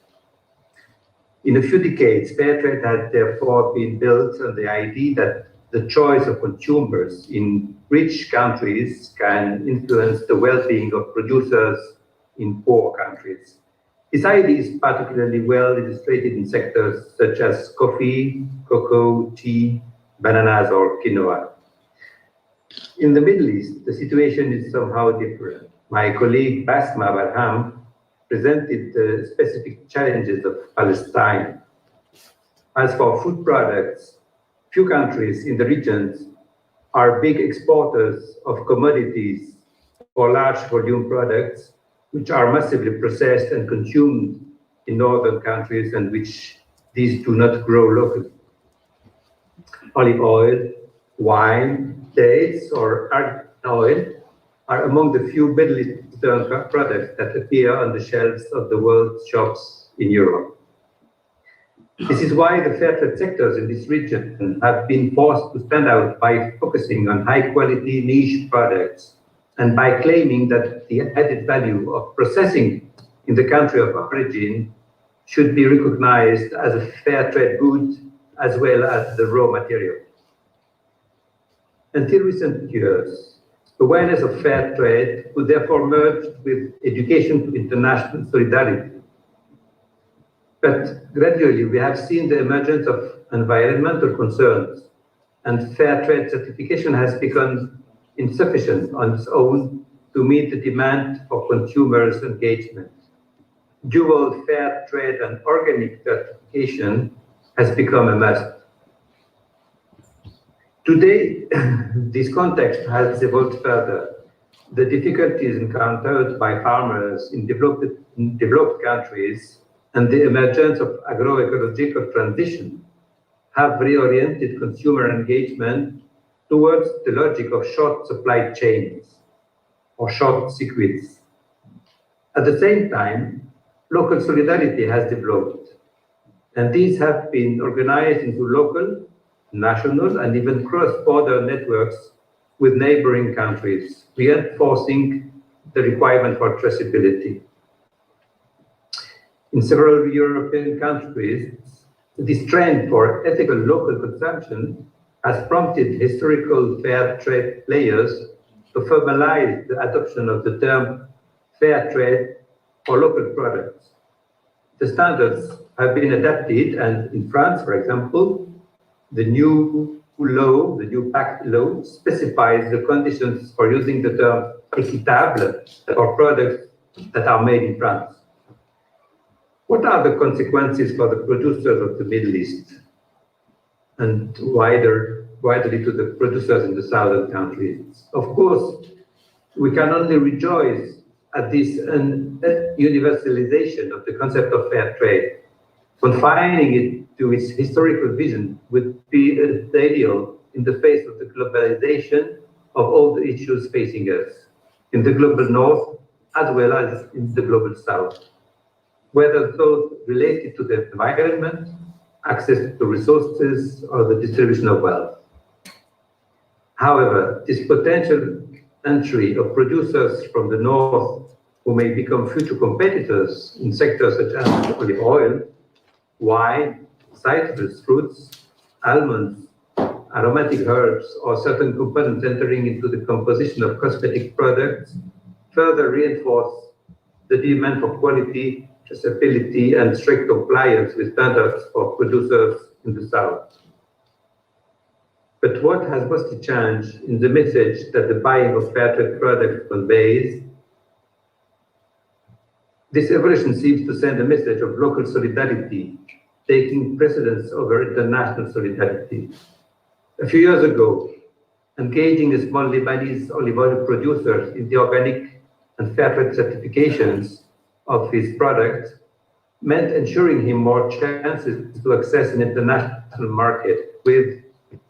In a few decades, Fairtrade has therefore been built on the idea that the choice of consumers in rich countries can influence the well-being of producers in poor countries. This idea is particularly well illustrated in sectors such as coffee, cocoa, tea, bananas, or quinoa. In the Middle East, the situation is somehow different. My colleague Basma Barham presented the specific challenges of Palestine. As for food products, few countries in the region are big exporters of commodities for large volume products, which are massively processed and consumed in northern countries and which these do not grow locally. Olive oil, wine, dates, or argan oil are among the few Middle Eastern products that appear on the shelves of the world's shops in Europe. This is why the fair trade sectors in this region have been forced to stand out by focusing on high-quality niche products and by claiming that the added value of processing in the country of origin should be recognized as a fair trade good as well as the raw material. Until recent years, awareness of fair trade could therefore merge with education to international solidarity. But gradually, we have seen the emergence of environmental concerns, and fair trade certification has become insufficient on its own to meet the demand for consumers' engagement. Dual fair trade and organic certification has become a must. Today, this context has evolved further. The difficulties encountered by farmers in developed countries and the emergence of agroecological transition have reoriented consumer engagement towards the logic of short supply chains or short circuits. At the same time, local solidarity has developed, and these have been organized into local, national, and even cross-border networks with neighboring countries, reinforcing the requirement for traceability. In several European countries, this trend for ethical local consumption has prompted historical fair trade players to formalize the adoption of the term fair trade for local products. The standards have been adapted, and in France, for example, the new law, the new PACT law, specifies the conditions for using the term équitable for products that are made in France. What are the consequences for the producers of the Middle East and widely to the producers in the southern countries? Of course, we can only rejoice at this universalization of the concept of fair trade. Confining it to its historical vision would be ideal in the face of the globalization of all the issues facing us, in the global north as well as in the global south, whether those related to the environment, access to resources, or the distribution of wealth. However, this potential entry of producers from the north who may become future competitors in sectors such as olive oil, wine, citrus fruits, almonds, aromatic herbs, or certain components entering into the composition of cosmetic products further reinforce the demand for quality, traceability, and strict compliance with standards for producers in the South. But what has mostly changed in the message that the buying of fair trade products conveys? This evolution seems to send a message of local solidarity, taking precedence over international solidarity. A few years ago, engaging the small Lebanese olive oil producers in the organic and fair trade certifications of his products meant ensuring him more chances to access an international market with,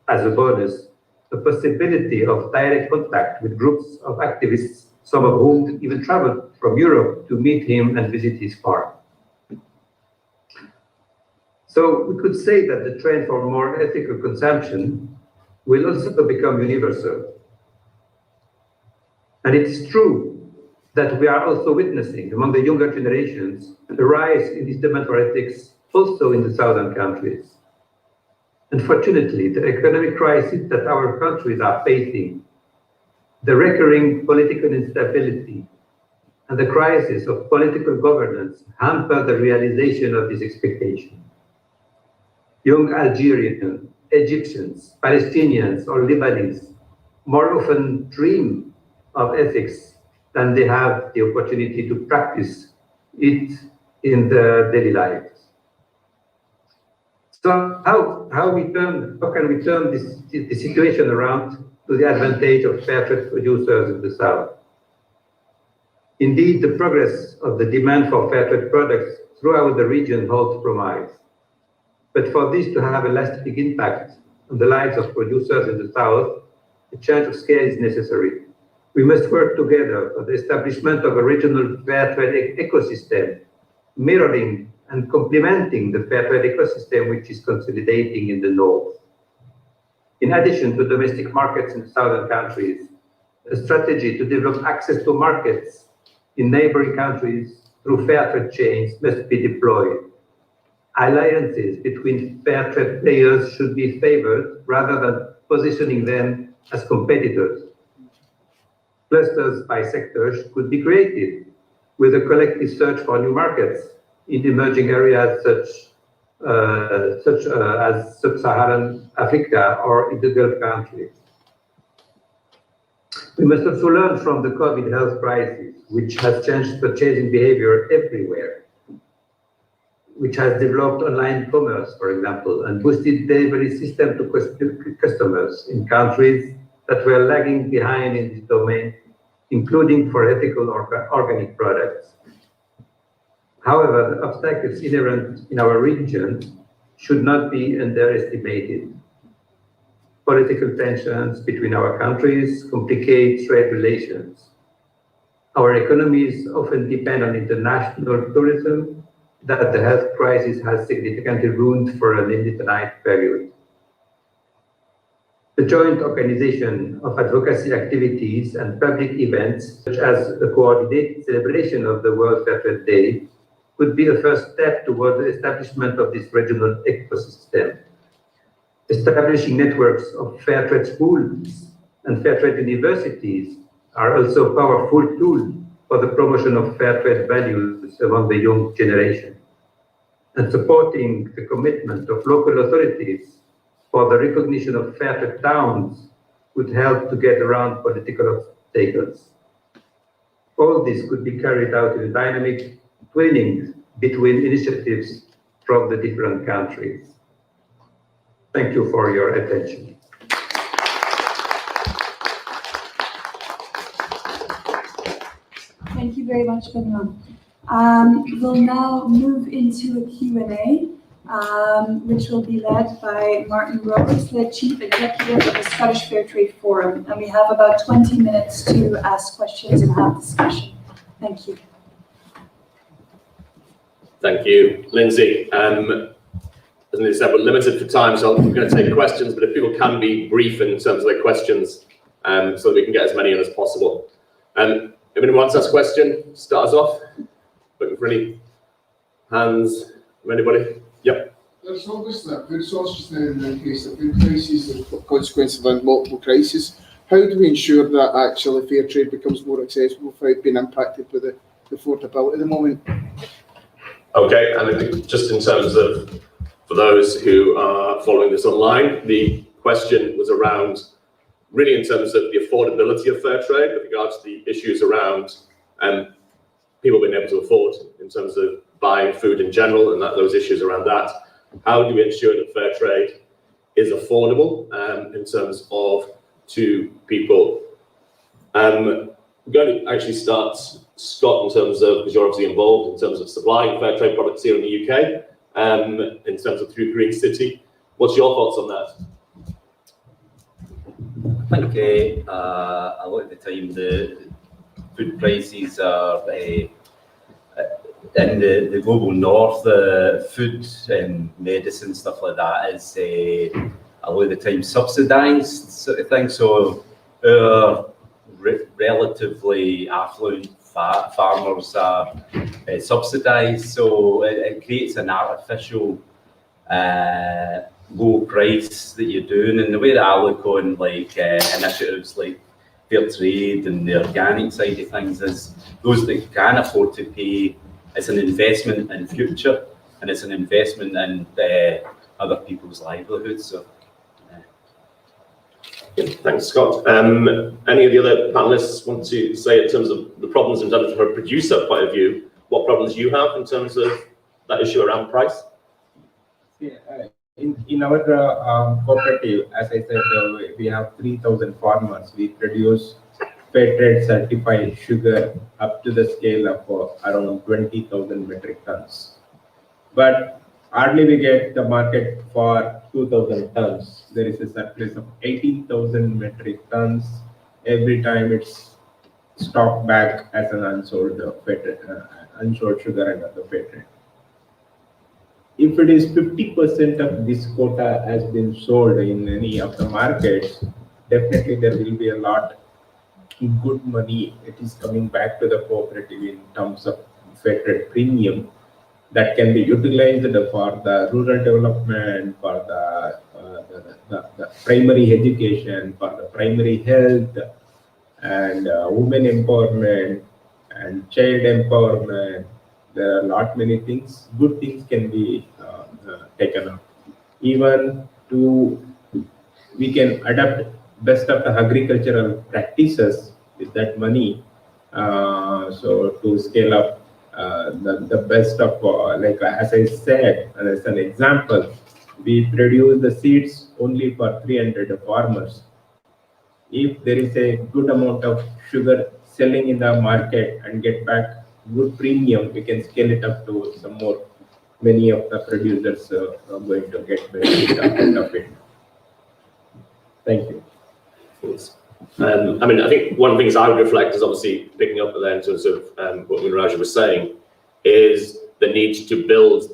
as a bonus, the possibility of direct contact with groups of activists, some of whom even traveled from Europe to meet him and visit his farm. So we could say that the trend for more ethical consumption will also become universal. And it is true that we are also witnessing among the younger generations a rise in this demand for ethics also in the southern countries. Unfortunately, the economic crisis that our countries are facing, the recurring political instability, and the crisis of political governance hamper the realization of this expectation. Young Algerians, Egyptians, Palestinians, or Lebanese more often dream of ethics than they have the opportunity to practice it in their daily lives. So how can we turn this situation around to the advantage of fair trade producers in the South? Indeed, the progress of the demand for fair trade products throughout the region holds promise. But for this to have a lasting impact on the lives of producers in the South, a change of scale is necessary. We must work together for the establishment of a regional fair trade ecosystem, mirroring and complementing the fair trade ecosystem which is consolidating in the North. In addition to domestic markets in southern countries, a strategy to develop access to markets in neighboring countries through fair trade chains must be deployed. Alliances between fair trade players should be favored rather than positioning them as competitors. Clusters by sectors could be created with a collective search for new markets in emerging areas such as sub-Saharan Africa or in the Gulf countries. We must also learn from the COVID health crisis, which has changed purchasing behavior everywhere, which has developed online commerce, for example, and boosted delivery system to customers in countries that were lagging behind in this domain, including for ethical organic products. However, the obstacles inherent in our region should not be underestimated. Political tensions between our countries complicate trade relations. Our economies often depend on international tourism that the health crisis has significantly ruined for an indefinite period. The joint organization of advocacy activities and public events, such as the coordinated celebration of the World Fair Trade Day, could be a first step toward the establishment of this regional ecosystem. Establishing networks of fair trade schools and fair trade universities are also powerful tools for the promotion of fair trade values among the young generation. And supporting the commitment of local authorities for the recognition of fair trade towns would help to get around political obstacles. All this could be carried out in a dynamic twinning between initiatives from the different countries. Thank you for your attention. Thank you very much, Benoit. We'll now move into a Q&A, which will be led by Martin Rose, the Chief Executive of the Scottish Fair Trade Forum. And we have about 20 minutes to ask questions and have discussion. Thank you. Thank you, Lindsay. As Lindsay said, we're limited for time, so I'm going to take questions, but if people can be brief in terms of their questions, so that we can get as many in as possible. If anyone wants to ask a question, start us off. Looking for any hands from anybody? Yep. There's obviously a food shortage now in the case of food crises and consequences of multiple crises. How do we ensure that actually fair trade becomes more accessible without being impacted by the affordability at the moment? Okay, and I think just in terms of, for those who are following this online, the question was around really in terms of the affordability of fair trade with regards to the issues around people being able to afford in terms of buying food in general and those issues around that. How do we ensure that fair trade is affordable in terms of to people? I'm going to actually start, Scott, in terms of, because you're obviously involved in terms of supplying fair trade products here in the UK, in terms of through Green City. What's your thoughts on that? I think a lot of the time the food prices are in the global north, food and medicine, stuff like that is a lot of the time subsidised sort of thing. So relatively affluent farmers are subsidised, so it creates an artificial low price that you're doing. And the way that I look on like initiatives like fair trade and the organic side of things is those that can afford to pay, it's an investment in future and it's an investment in other people's livelihoods. So thanks, Scott. Any of the other panelists want to say in terms of the problems in terms of from a producer point of view, what problems you have in terms of that issue around price? Yeah, in our cooperative, as I said, we have 3,000 farmers. We produce fair trade certified sugar up to the scale of around 20,000 metric tons. But hardly we get the market for 2,000 tons. There is a surplus of 18,000 metric tons. Every time it's stocked back as an unsold unsold sugar and other fair trade. If it is 50% of this quota has been sold in any of the markets, definitely there will be a lot good money. It is coming back to the cooperative in terms of fair trade premium that can be utilized for the rural development, for the primary education, for the primary health, and women empowerment and child empowerment. There are a lot many things, good things can be taken up. Even we can adapt best of the agricultural practices with that money. So to scale up the best of, like as I said, as an example, we produce the seeds only for 300 farmers. If there is a good amount of sugar selling in the market and get back good premium, we can scale it up to some more. Many of the producers are going to get benefit out of it. Thank you. I mean, I think one of the things I would reflect is obviously picking up there in terms of what Muniraja was saying, is the need to build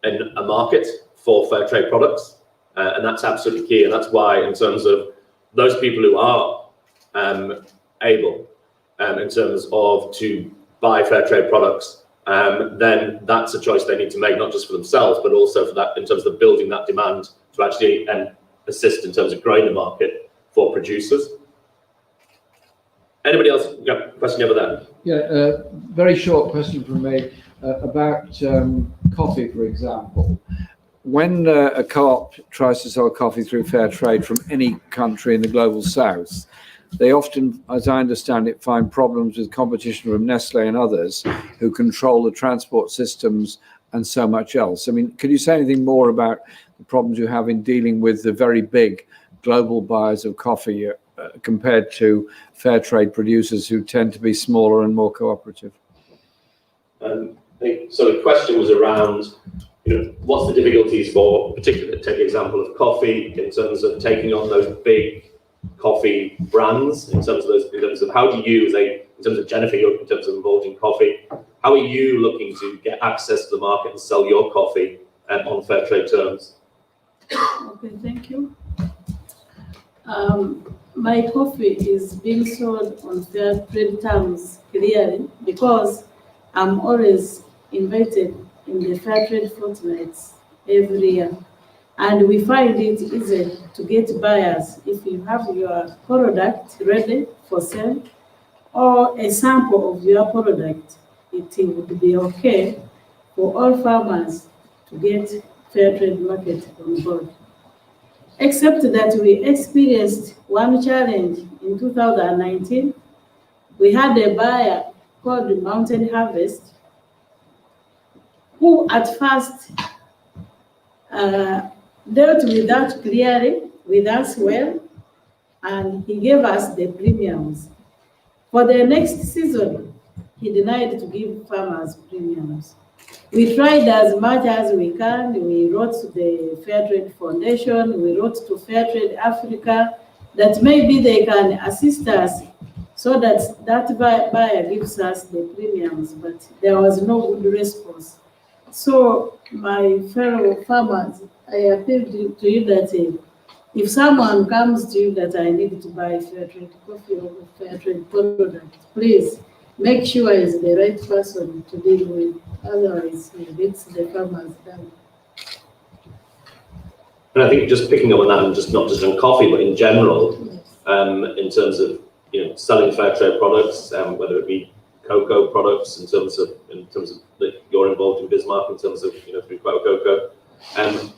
a market for fair trade products. And that's absolutely key. And that's why, in terms of those people who are able, in terms of to buy fair trade products, then that's a choice they need to make, not just for themselves, but also for that in terms of building that demand to actually assist in terms of growing the market for producers. Anybody else? Yeah, question over there. Yeah, very short question from me about coffee, for example. When a co-op tries to sell coffee through fair trade from any country in the global south, they often, as I understand it, find problems with competition from Nestle and others who control the transport systems and so much else. I mean, could you say anything more about the problems you have in dealing with the very big global buyers of coffee compared to fair trade producers who tend to be smaller and more cooperative? I think, so the question was around, what's the difficulties for, particularly take the example of coffee, in terms of taking on those big coffee brands, in terms of how do you, in terms of Jennifer, in terms of involved in coffee, how are you looking to get access to the market and sell your coffee on fair trade terms? Okay, thank you. My coffee is being sold on fair trade terms clearly because I'm always invited in the fair trade fortnights every year. And we find it easy to get buyers if you have your product ready for sale or a sample of your product. It would be okay for all farmers to get fair trade market on board. Except that we experienced one challenge in 2019. We had a buyer called Mountain Harvest who at first dealt with that clearly with us well, and he gave us the premiums. For the next season, he denied to give farmers premiums. We tried as much as we can. We wrote to the Fair Trade Foundation, we wrote to Fair Trade Africa that maybe they can assist us so that that buyer gives us the premiums, but there was no good response. So my fellow farmers, I appeal to you that if someone comes to you that I need to buy fair trade coffee or fair trade product, please make sure it's the right person to deal with. Otherwise, it gets the farmers down. And I think just picking up on that, and just not just on coffee, but in general, in terms of selling fair trade products, whether it be cocoa products, in terms of you're involved in Bismarck, in terms of through Kwaba Cocoa.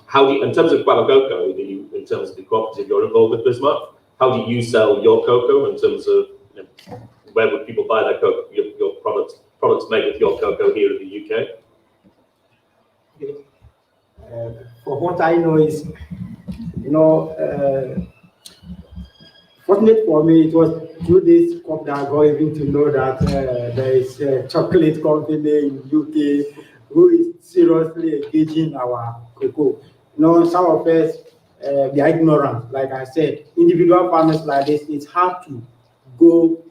How do you, in terms of Kwaba Cocoa, in terms of the cooperative you're involved with Bismarck, how do you sell your cocoa in terms of where would people buy their cocoa, your products made with your cocoa here in the UK? For what I know is, fortunate for me, it was through this cup that I got even to know that there is a chocolate company in UK who is seriously engaging our cocoa. Some of us, we are ignorant. Like I said, individual farmers like this, it's hard to go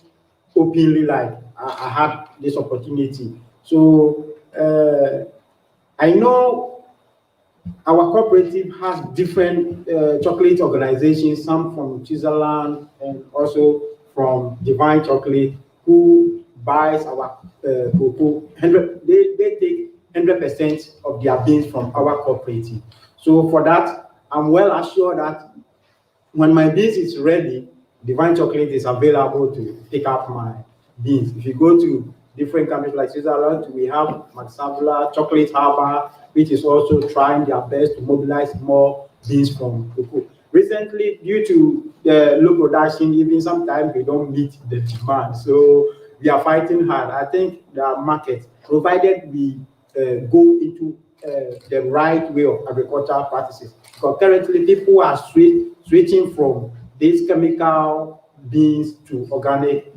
openly like I had this opportunity. So I know our cooperative has different chocolate organizations, some from Switzerland and also from Divine Chocolate, who buys our cocoa. They take 100% of their beans from our cooperative. So for that, I'm well assured that when my beans is ready, Divine Chocolate is available to pick up my beans. If you go to different countries like Switzerland, we have Magsabla, Chocolate Harbor, which is also trying their best to mobilize more beans from cocoa. Recently, due to the low production, even sometimes we don't meet the demand. So we are fighting hard. I think the market, provided we go into the right way of agricultural practices. Because currently people are switching from these chemical beans to organic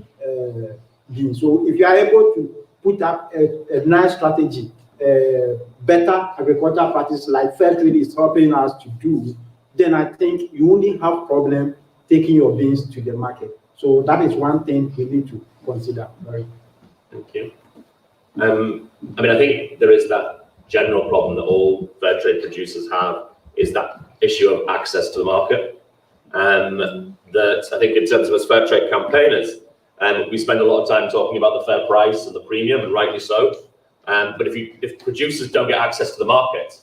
beans. So if you are able to put up a nice strategy, better agricultural practice like fair trade is helping us to do, then I think you only have problem taking your beans to the market. So that is one thing we need to consider. Right? Thank you. I mean, I think there is that general problem that all fair trade producers have, is that issue of access to the market. That I think in terms of us fair trade campaigners, we spend a lot of time talking about the fair price and the premium, and rightly so. But if producers don't get access to the market,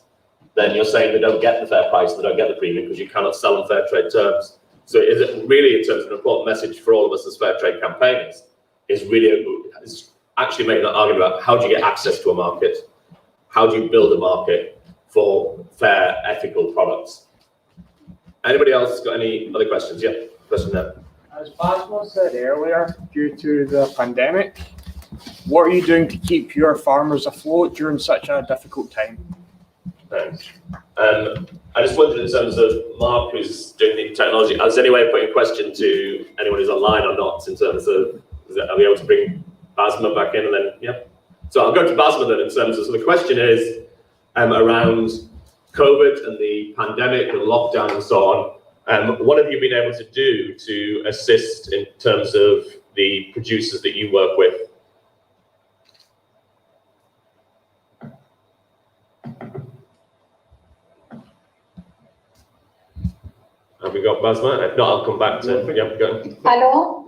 then you're saying they don't get the fair price, they don't get the premium because you cannot sell on fair trade terms. So is it really, in terms of an important message for all of us as fair trade campaigners, is actually making that argument about how do you get access to a market? How do you build a market for fair, ethical products? Anybody else got any other questions? Yeah, question there. As Basma said earlier, due to the pandemic, what are you doing to keep your farmers afloat during such a difficult time? Thanks. I just wondered, in terms of Mark, who's doing the technology, is there any way of putting a question to anyone who's online or not, in terms of, are we able to bring Basma back in and then, yeah? So I'll go to Basma then, in terms of, so the question is around COVID and the pandemic and lockdown and so on. What have you been able to do to assist in terms of the producers that you work with? Have we got Basma? If not, I'll come back to, yeah, go. Hello?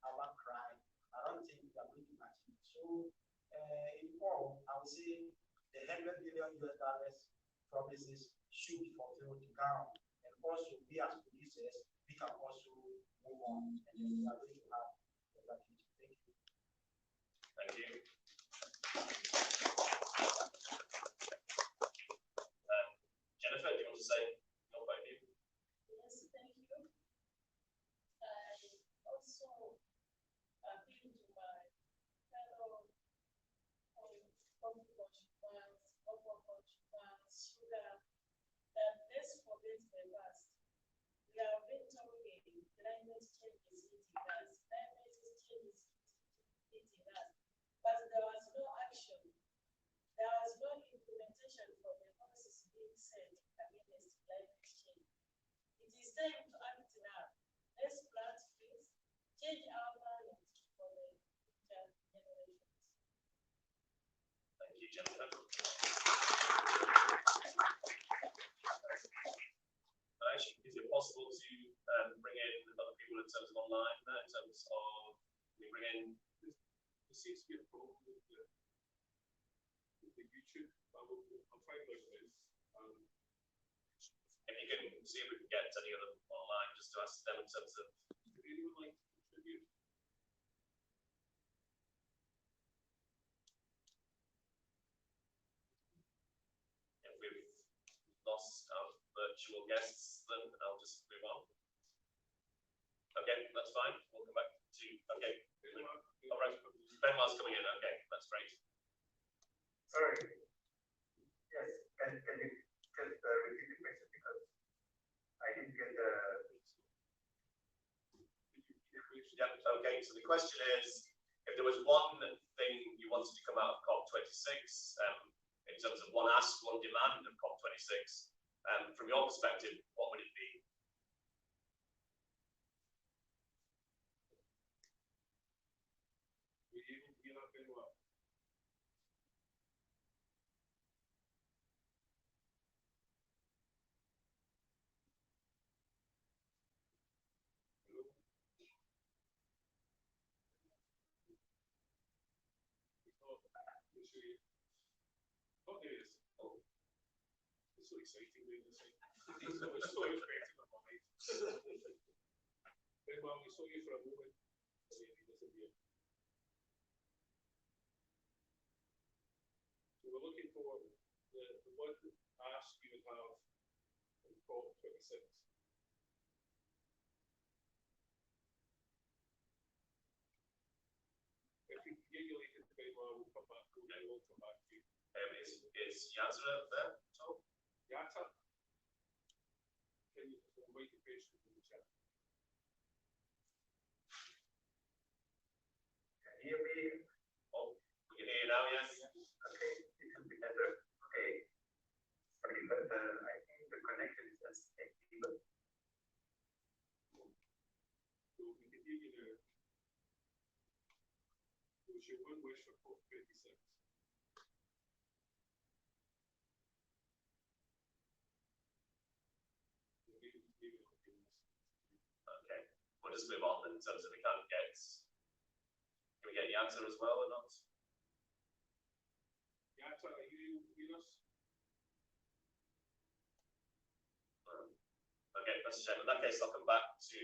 our cry, I don't think we are going to achieve. So, in all, I would say the $100 billion promises should be fulfilled now. And also, we as producers, we can also move on, and then we are going to have a better future. Thank you. Thank you. Jennifer, do you want to say your point of view? Yes, thank you. I also appeal to my fellow coffee consumers, cocoa consumers, sugar, that let's forget the past. We have been talking climate change is hitting us, climate change is hitting us, but there was no action. There was no implementation for the policies being set against climate change. It is time to act now. Let's plant trees, change our planet for the future generations. Thank you, Jennifer. Actually, is it possible to bring in other people in terms of online, in terms of, we bring in, there seems to be a problem with the YouTube. I'll try and look at this. If you can see if we can get any of them online, just to ask them in terms of, would anyone like to contribute? If we've lost our virtual guests, then I'll just move on. Okay, that's fine. We'll come back to, okay. All right, Benoit's coming in. Okay, that's great. Sorry. Yes, can you just repeat the question because I didn't get the. Yeah, okay, so the question is, if there was one thing you wanted to come out of COP26, in terms of one ask, one demand of COP26, from your perspective, what would it be? Oh, there it is. Oh, it's so exciting doing this thing. It's so exciting on my mind. Then, we saw you for a moment, and then you disappeared. So we're looking for the one ask you would have in COP26. If we can get you later today, we'll come back. We'll come back to you. Is Yatra there? So, Yatra? Can you wait a question in the chat? Can you hear me? Oh, we can hear you now, yes. Okay, it will be better. Okay. Sorry, but I think the connection is just stable. So we can hear you there. What's your one wish for COP26? Okay, we'll just move on in terms of we can't get. Can we get the answer as well or not? Yatra, are you with us? Okay, that's a shame. In that case, I'll come back to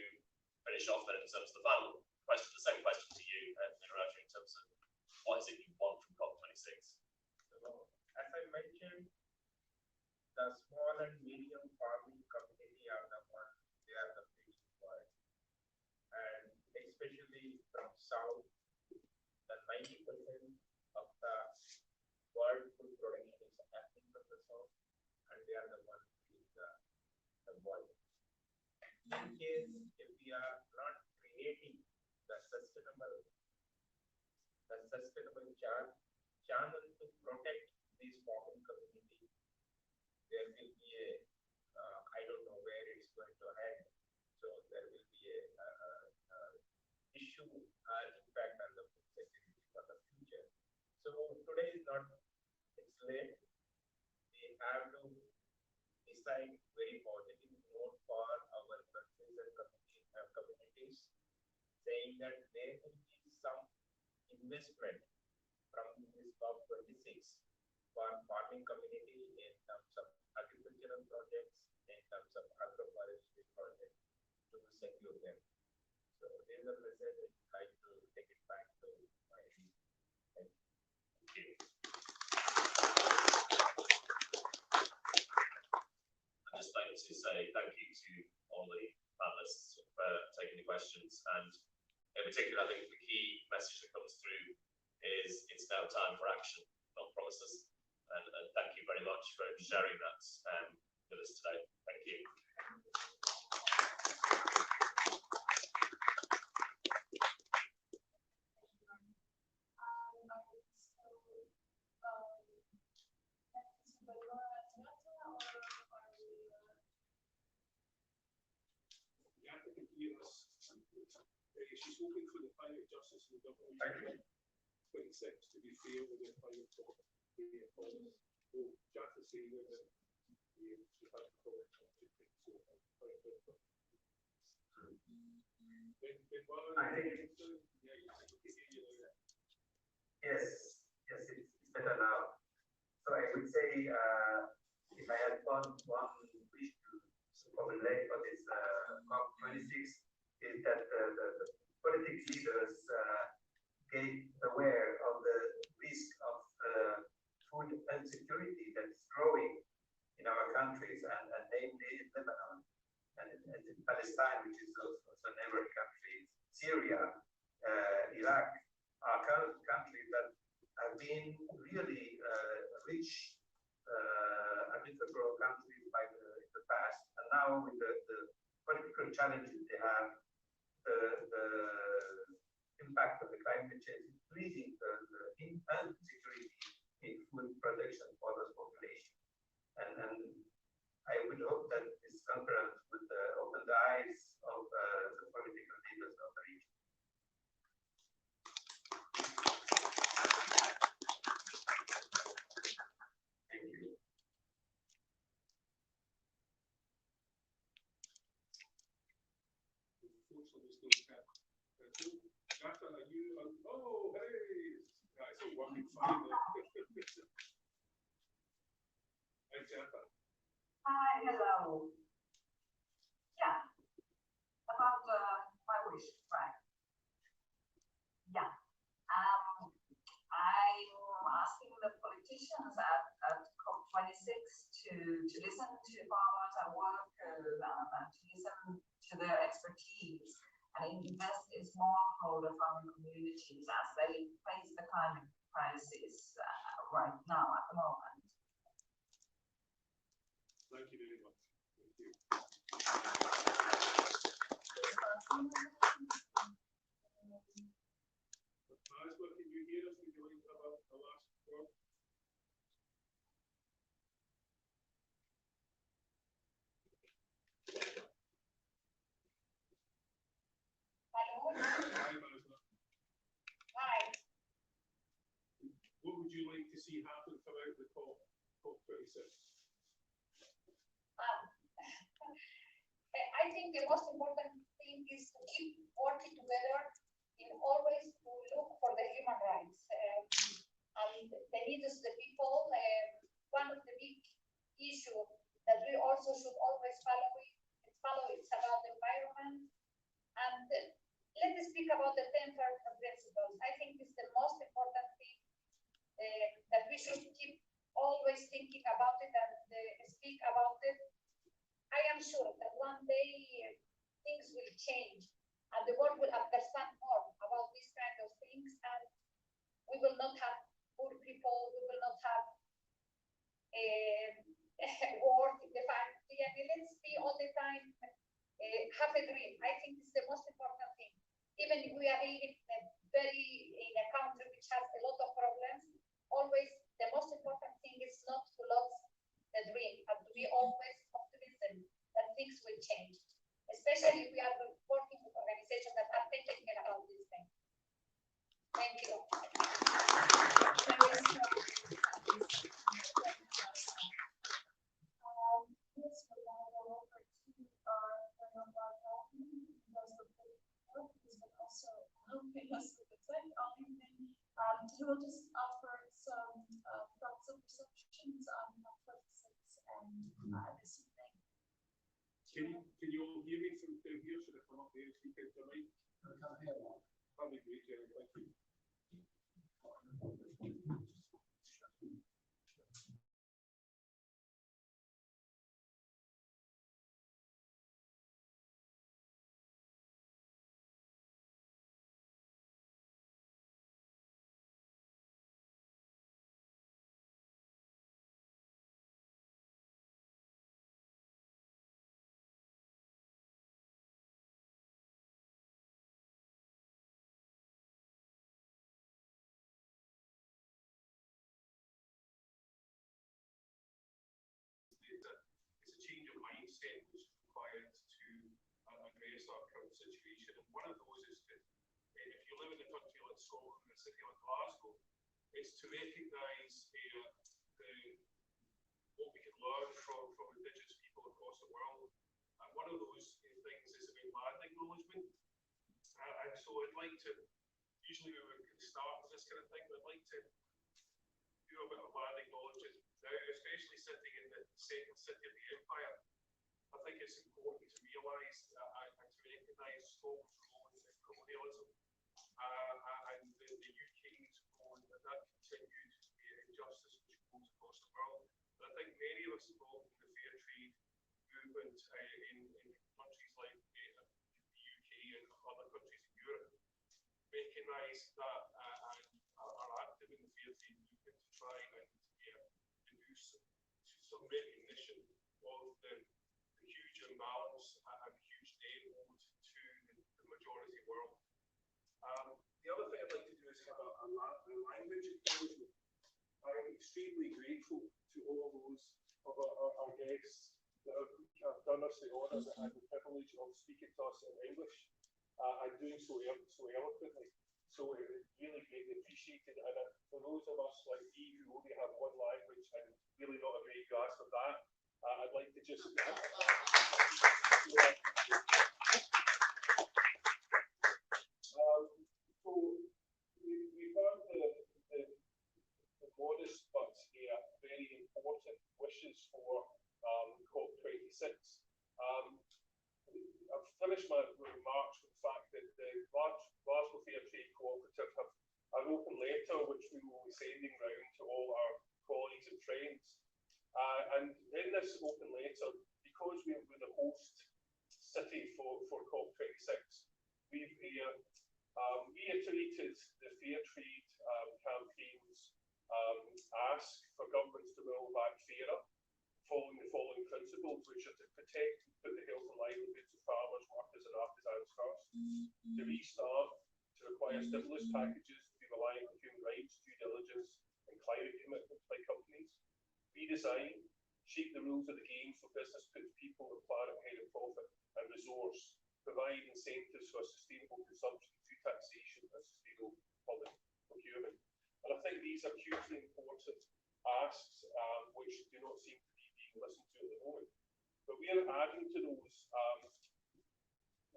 finish off then in terms of the final question, the second question to you, Niraj, in terms of what is it you want from COP26? So, as I mentioned, the small and medium farming community are the ones, they are the big ones. And especially from South, the 90% of the world food production is happening from the South, and they are the ones with the world. In case if we are not creating the sustainable channel to protect these farming community, there will be a I don't know where it's going to head. So there will be a issue impact on the food security for the future. So today is not, it's late. We have to decide very positive note for our countries and communities, saying that there will be some investment from this COP26 for farming community in terms of agricultural projects, in terms of agroforestry projects to secure them. So there is a message I would like to take it back to my team. Thank you. I'd just like to say thank you to all the panelists for taking the questions, and in particular, I think the key message that comes through is it's now time for action, not promises. And thank you very much for sharing that with us today. Thank you. She's hoping for the climate justice and the government 26 to be fair with the climate talk. Jack is saying that Yes, it's better now. So I would say, if I had one wish to formulate for this COP26, is that the political leaders get aware of the risk of food insecurity that is growing in our countries, and namely in Lebanon and in Palestine, which is also a neighboring country, Syria, Iraq, are countries that have been really rich agricultural countries in the past, and now with the political challenges they have, the impact of the climate change is increasing the insecurity in food production for those populations. And I would hope that this conference would open the eyes of the political leaders of the region. Thank you. Jaffa, are you? Oh, hey! Right, it's all working fine. Hi, Jaffa. Hi, hello. Yeah, about my wish, right? Yeah. I'm asking the politicians at COP26 to listen to farmers and workers and to listen to their expertise and invest in smallholder farming communities as they face the climate crisis right now at the moment. Thank you very much. Thank you. Asma, can you hear us? Would you like to have a last word? Hi. What would you like to see happen throughout the COP26? I think the most important thing is to keep working together in always to look for the human rights and the needs of the people. One of the big issues that we also should always follow is about the environment. And let us speak about the 10 principles. I think it's the most important thing that we should keep always thinking about it and speak about it. I am sure that one day things will change and the world will understand more about these kind of things, and we will not have poor people, we will not have war in the family. I mean, let's be all the time have a dream. I think it's the most important thing. Even if we are living in a country which has a lot of problems, always the most important thing is not to lose the dream and to be always optimistic that things will change. Especially if we are working with organizations that are thinking about these things. Thank you. Also we'll just offer some thoughts and perceptions on COP26 and this evening. Can you all hear me from here? Should I come up there and speak into the mic? I can't hear one. That'd be great, Jerry. Thank you. It's a change of mindset which is required to address our current situation. And one of those is that if you live in a country like Scotland, in a city like Glasgow, is to recognise what we can learn from Indigenous people across the world. And one of those things is about land acknowledgement. And so I'd like to, usually we would start with this kind of thing, but I'd like to do a bit of land acknowledgement now, especially sitting in the second city of the empire. I think it's important to realise and to recognise Scotland's role in colonialism and the UK's role in that continued injustice which goes across the world. But I think many of us involved in the fair trade movement in countries like the UK and other countries in Europe recognise that and are active in the fair trade movement to try and do some recognition of the huge imbalance and huge debt owed to the majority world. The other thing I'd like to do is have a language acknowledgement. I'm extremely grateful to all those of our guests that have done us the honour and the privilege of speaking to us in English and doing so eloquently. So it was really greatly appreciated. And for those of us like me who only have one language and really not a great grasp of that, I'd like to just. So we found the modest but very important wishes for COP26. I've finished my remarks with the fact that the Glasgow Fair Trade Cooperative have an open letter which we will be sending round to all our colleagues and friends. And in this open letter, because we're the host city for COP26, we've reiterated the fair trade campaign's ask for governments to roll back fairer, following the following principles, which are to protect and put the health and livelihoods of farmers, workers and artisans first, to restart, to require stimulus packages to be reliant on human rights, due diligence and climate commitments by companies, redesign, shape the rules of the game so business puts people and planet ahead of profit and resource, provide incentives for sustainable consumption through taxation and sustainable public procurement. And I think these are hugely important asks which do not seem to be being listened to at the moment. But we are adding to those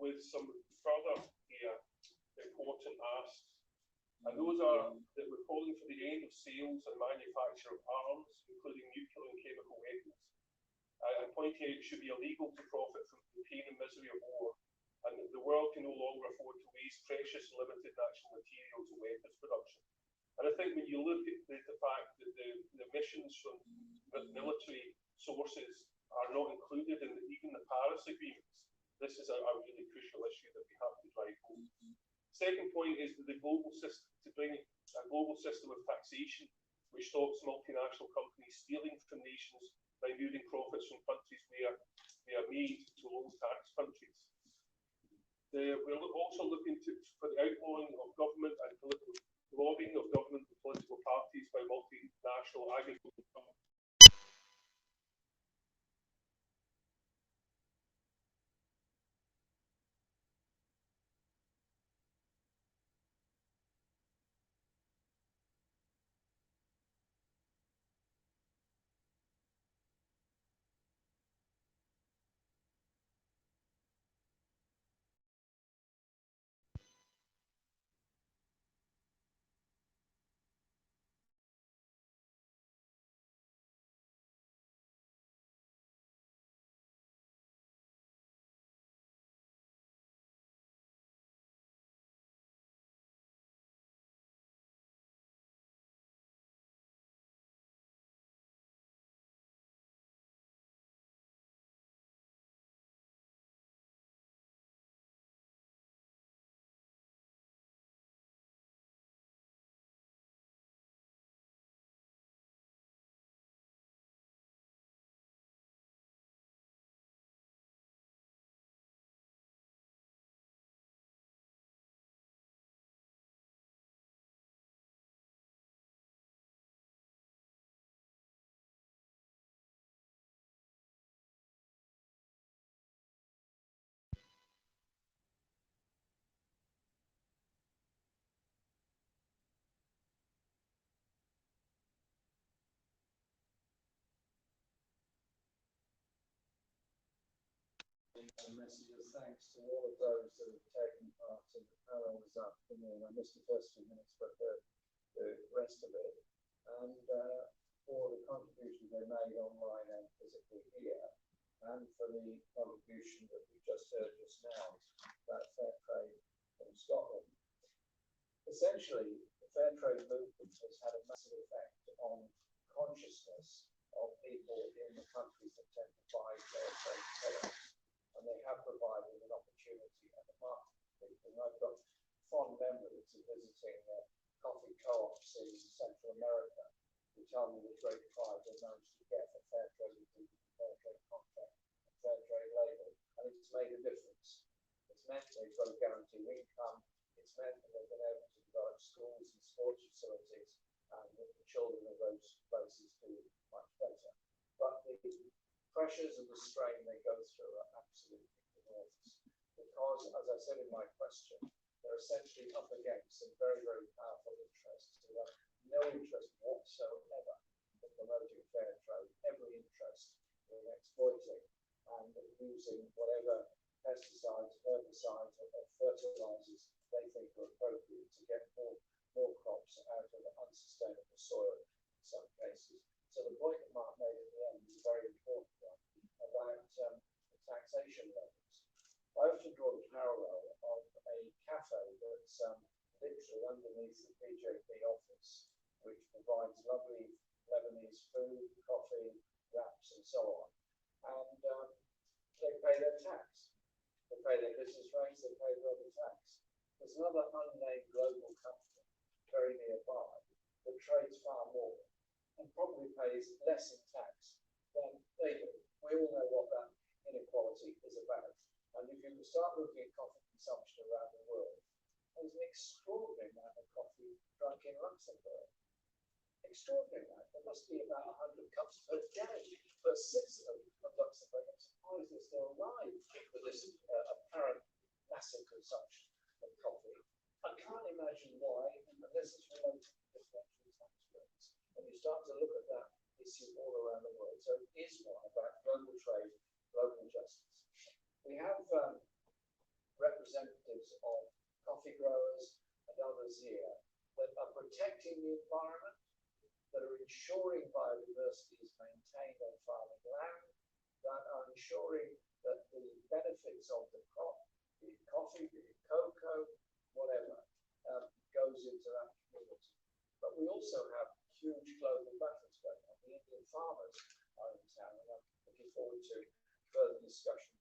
with some further important asks. And those are that we're calling for the end of sales and manufacture of arms, including nuclear and chemical weapons, and pointing out it should be illegal to profit from the pain and misery of war, and that the world can no longer afford to waste precious and limited natural materials in weapons production. And I think when you look at the fact that the emissions from military sources are not included in even the Paris agreements, this is a really crucial issue that we have to drive home. Second point is that the global system, to bring a global system of taxation which stops multinational companies stealing from nations by moving profits from countries where they are made to low tax countries. We're also looking for the outlawing of government and political lobbying of government and political parties by multinational agricultural companies. And messages. Thanks to all of those that have taken part in the panel this afternoon. I missed the first 2 minutes, but the rest of it. And for the contributions they made online and physically here, and for the contribution that we just heard just now about fair trade from Scotland. Essentially, the fair trade movement has had a massive effect on consciousness of people in the countries that tend to buy fair trade products. And they have provided an opportunity and a market for people. And I've got fond memories of visiting coffee co-ops in Central America who tell me the great pride they managed to get for fair trade agreement, fair trade contract, and fair trade label. And it's made a difference. It's meant they've got a guaranteed income. It's meant that they've been able to develop schools and sports facilities, and that the children of those places do much better. But the pressures and the strain they go through are absolutely enormous. Because, as I said in my question, they're essentially up against some very, very powerful interests who have no interest whatsoever in promoting fair trade, every interest in exploiting and using whatever pesticides, herbicides, or fertilizers they think are appropriate to get more crops out of unsustainable soil in some cases. So the point that Mark made at the end is a very important one about the taxation levels. I often draw the parallel of a cafe that's literally underneath the PJP office, which provides lovely Lebanese food, coffee, wraps, and so on. And they pay their tax. They pay their business rates, they pay their other tax. There's another unnamed global company very nearby that trades far more and probably pays less in tax than they do. We all know what that inequality is about. And if you start looking at coffee consumption around the world, there's an extraordinary amount of coffee drunk in Luxembourg. Extraordinary amount. There must be about 100 cups per day per citizen of Luxembourg. I'm surprised they're still alive with this apparent massive consumption of coffee. I can't imagine why, unless it's related to differential tax rates. And you start to look at that issue all around the world. So it is one about global trade, global justice. We have representatives of coffee growers and others here that are protecting the environment, that are ensuring biodiversity is maintained on farming land, that are ensuring that the benefits of the crop, be it coffee, be it cocoa, whatever, goes into that community. But we also have huge global battles going on. The Indian farmers are in town, and I'm looking forward to further discussions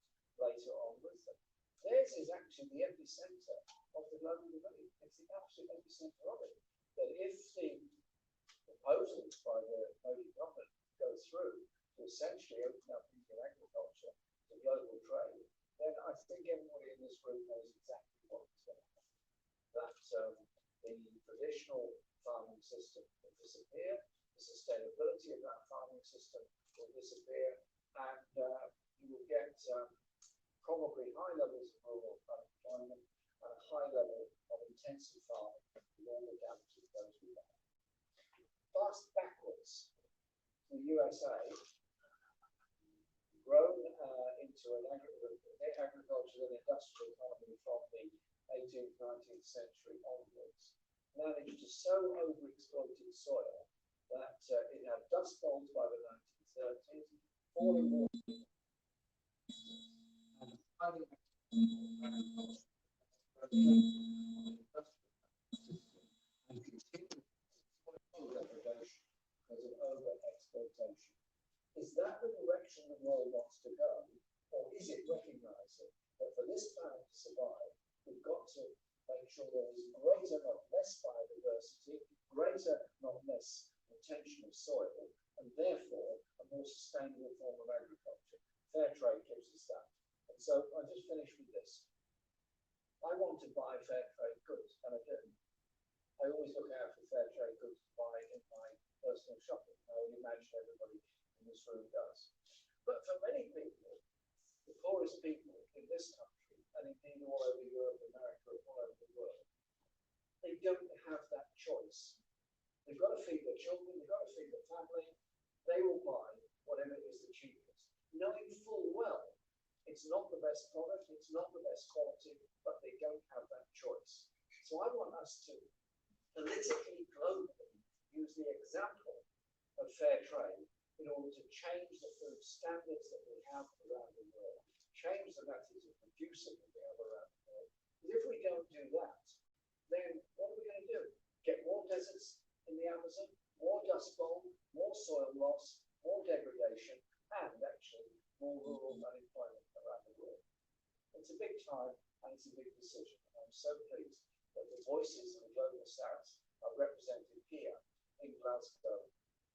later on with them. Theirs is actually the epicenter of the global debate. It's the absolute epicenter of it. That if the proposals by the Modi government go through to essentially open up Indian agriculture to global trade, then I think everybody in this room knows exactly what is going to happen. That the traditional farming system will disappear, the sustainability of that farming system will disappear, and you will get probably high levels of rural unemployment and a high level of intensive farming with all the damages that goes with that. Fast backwards, the USA grown into an agricultural and industrial economy from the 18th, 19th century onwards, managed to so overexploited soil that it had dust bowls by the 1930s, falling water, and highly and continued degradation because of over-exploitation. Is that the direction the world wants to go, or is it recognizing that for this planet to survive, we've got to make sure there is greater, not less biodiversity, greater, not less retention of soil, and therefore a more sustainable form of agriculture? Fair trade gives us that. And so I'll just finish with this. I want to buy fair trade goods, and I do. I always look out for fair trade goods to buy in my personal shopping. I would imagine everybody in this room does. But for many people, the poorest people in this country, and indeed all over Europe, America, all over the world, they don't have that choice. They've got to feed their children, they've got to feed their family. They will buy whatever is the cheapest, knowing full well It's not the best product, it's not the best quality, but they don't have that choice. So I want us to politically, globally, use the example of fair trade in order to change the food standards that we have around the world, change the methods of producing that we have around the world. Because if we don't do that, then what are we going to do? Get more deserts in the Amazon, more dust bowl, more soil loss, more degradation, and actually more rural unemployment around the world. It's a big time and it's a big decision. And I'm so pleased that the voices of the Global South are represented here in Glasgow,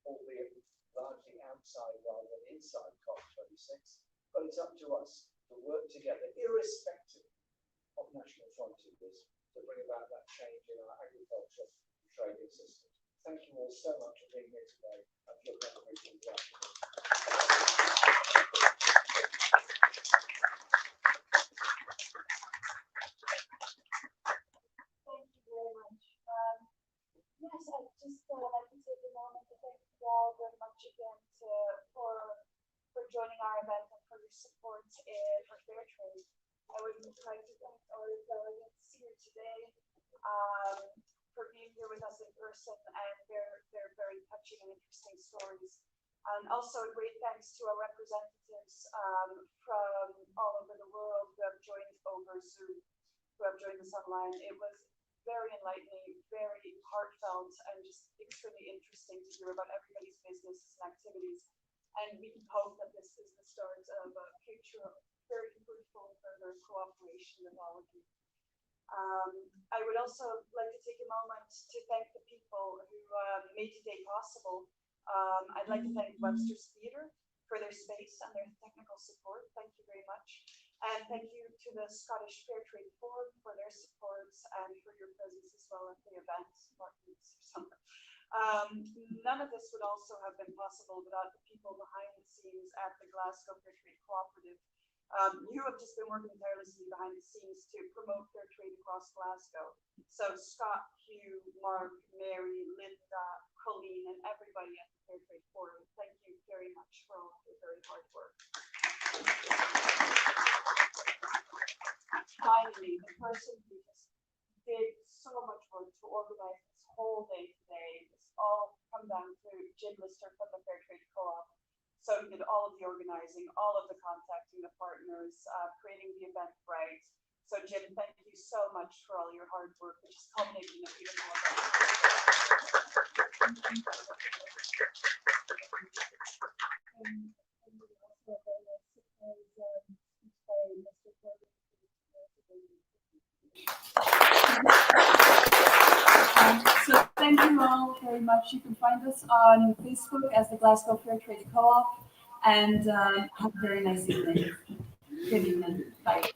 albeit largely outside rather than inside COP26. But it's up to us to work together, irrespective of national frontiers, to bring about that change in our agriculture and trading systems. Thank you all so much for being here today and for your contribution to that. Thank you very much. Yes, I'd just like to take a moment to thank you all very much again for joining our event and for your support for fair trade. I would like to thank our delegates here today for being here with us in person and their very touching and interesting stories. And also a great thanks to our representatives from all over the world who have joined over Zoom, who have joined us online. It was very enlightening, very heartfelt, and just extremely interesting to hear about everybody's businesses and activities. And we can hope that this is the start of a future of very fruitful further cooperation with all of you. I would also like to take a moment to thank the people who made today possible. I'd like to thank Webster's Theatre for their space and their technical support. Thank you very much. And thank you to the Scottish Fair Trade Forum for their support and for your presence as well at the event. None of this would also have been possible without the people behind the scenes at the Glasgow Fair Trade Cooperative. You have just been working tirelessly behind the scenes to promote fair trade across Glasgow. So Scott, Hugh, Mark, Mary, Linda, Colleen, and everybody at the Fair Trade Forum, thank you very much for all of your very hard work. Finally, the person who just did so much work to organize this whole day today, it's all come down to Jim Lister from the Fair Trade Co-op. So he did all of the organizing, all of the contacting the partners, creating the event right. So Jim, thank you so much for all your hard work, which is culminating in even more So thank you all very much. You can find us on Facebook as the Glasgow Fair Trade Co-op, and have a very nice evening. Good evening. Bye.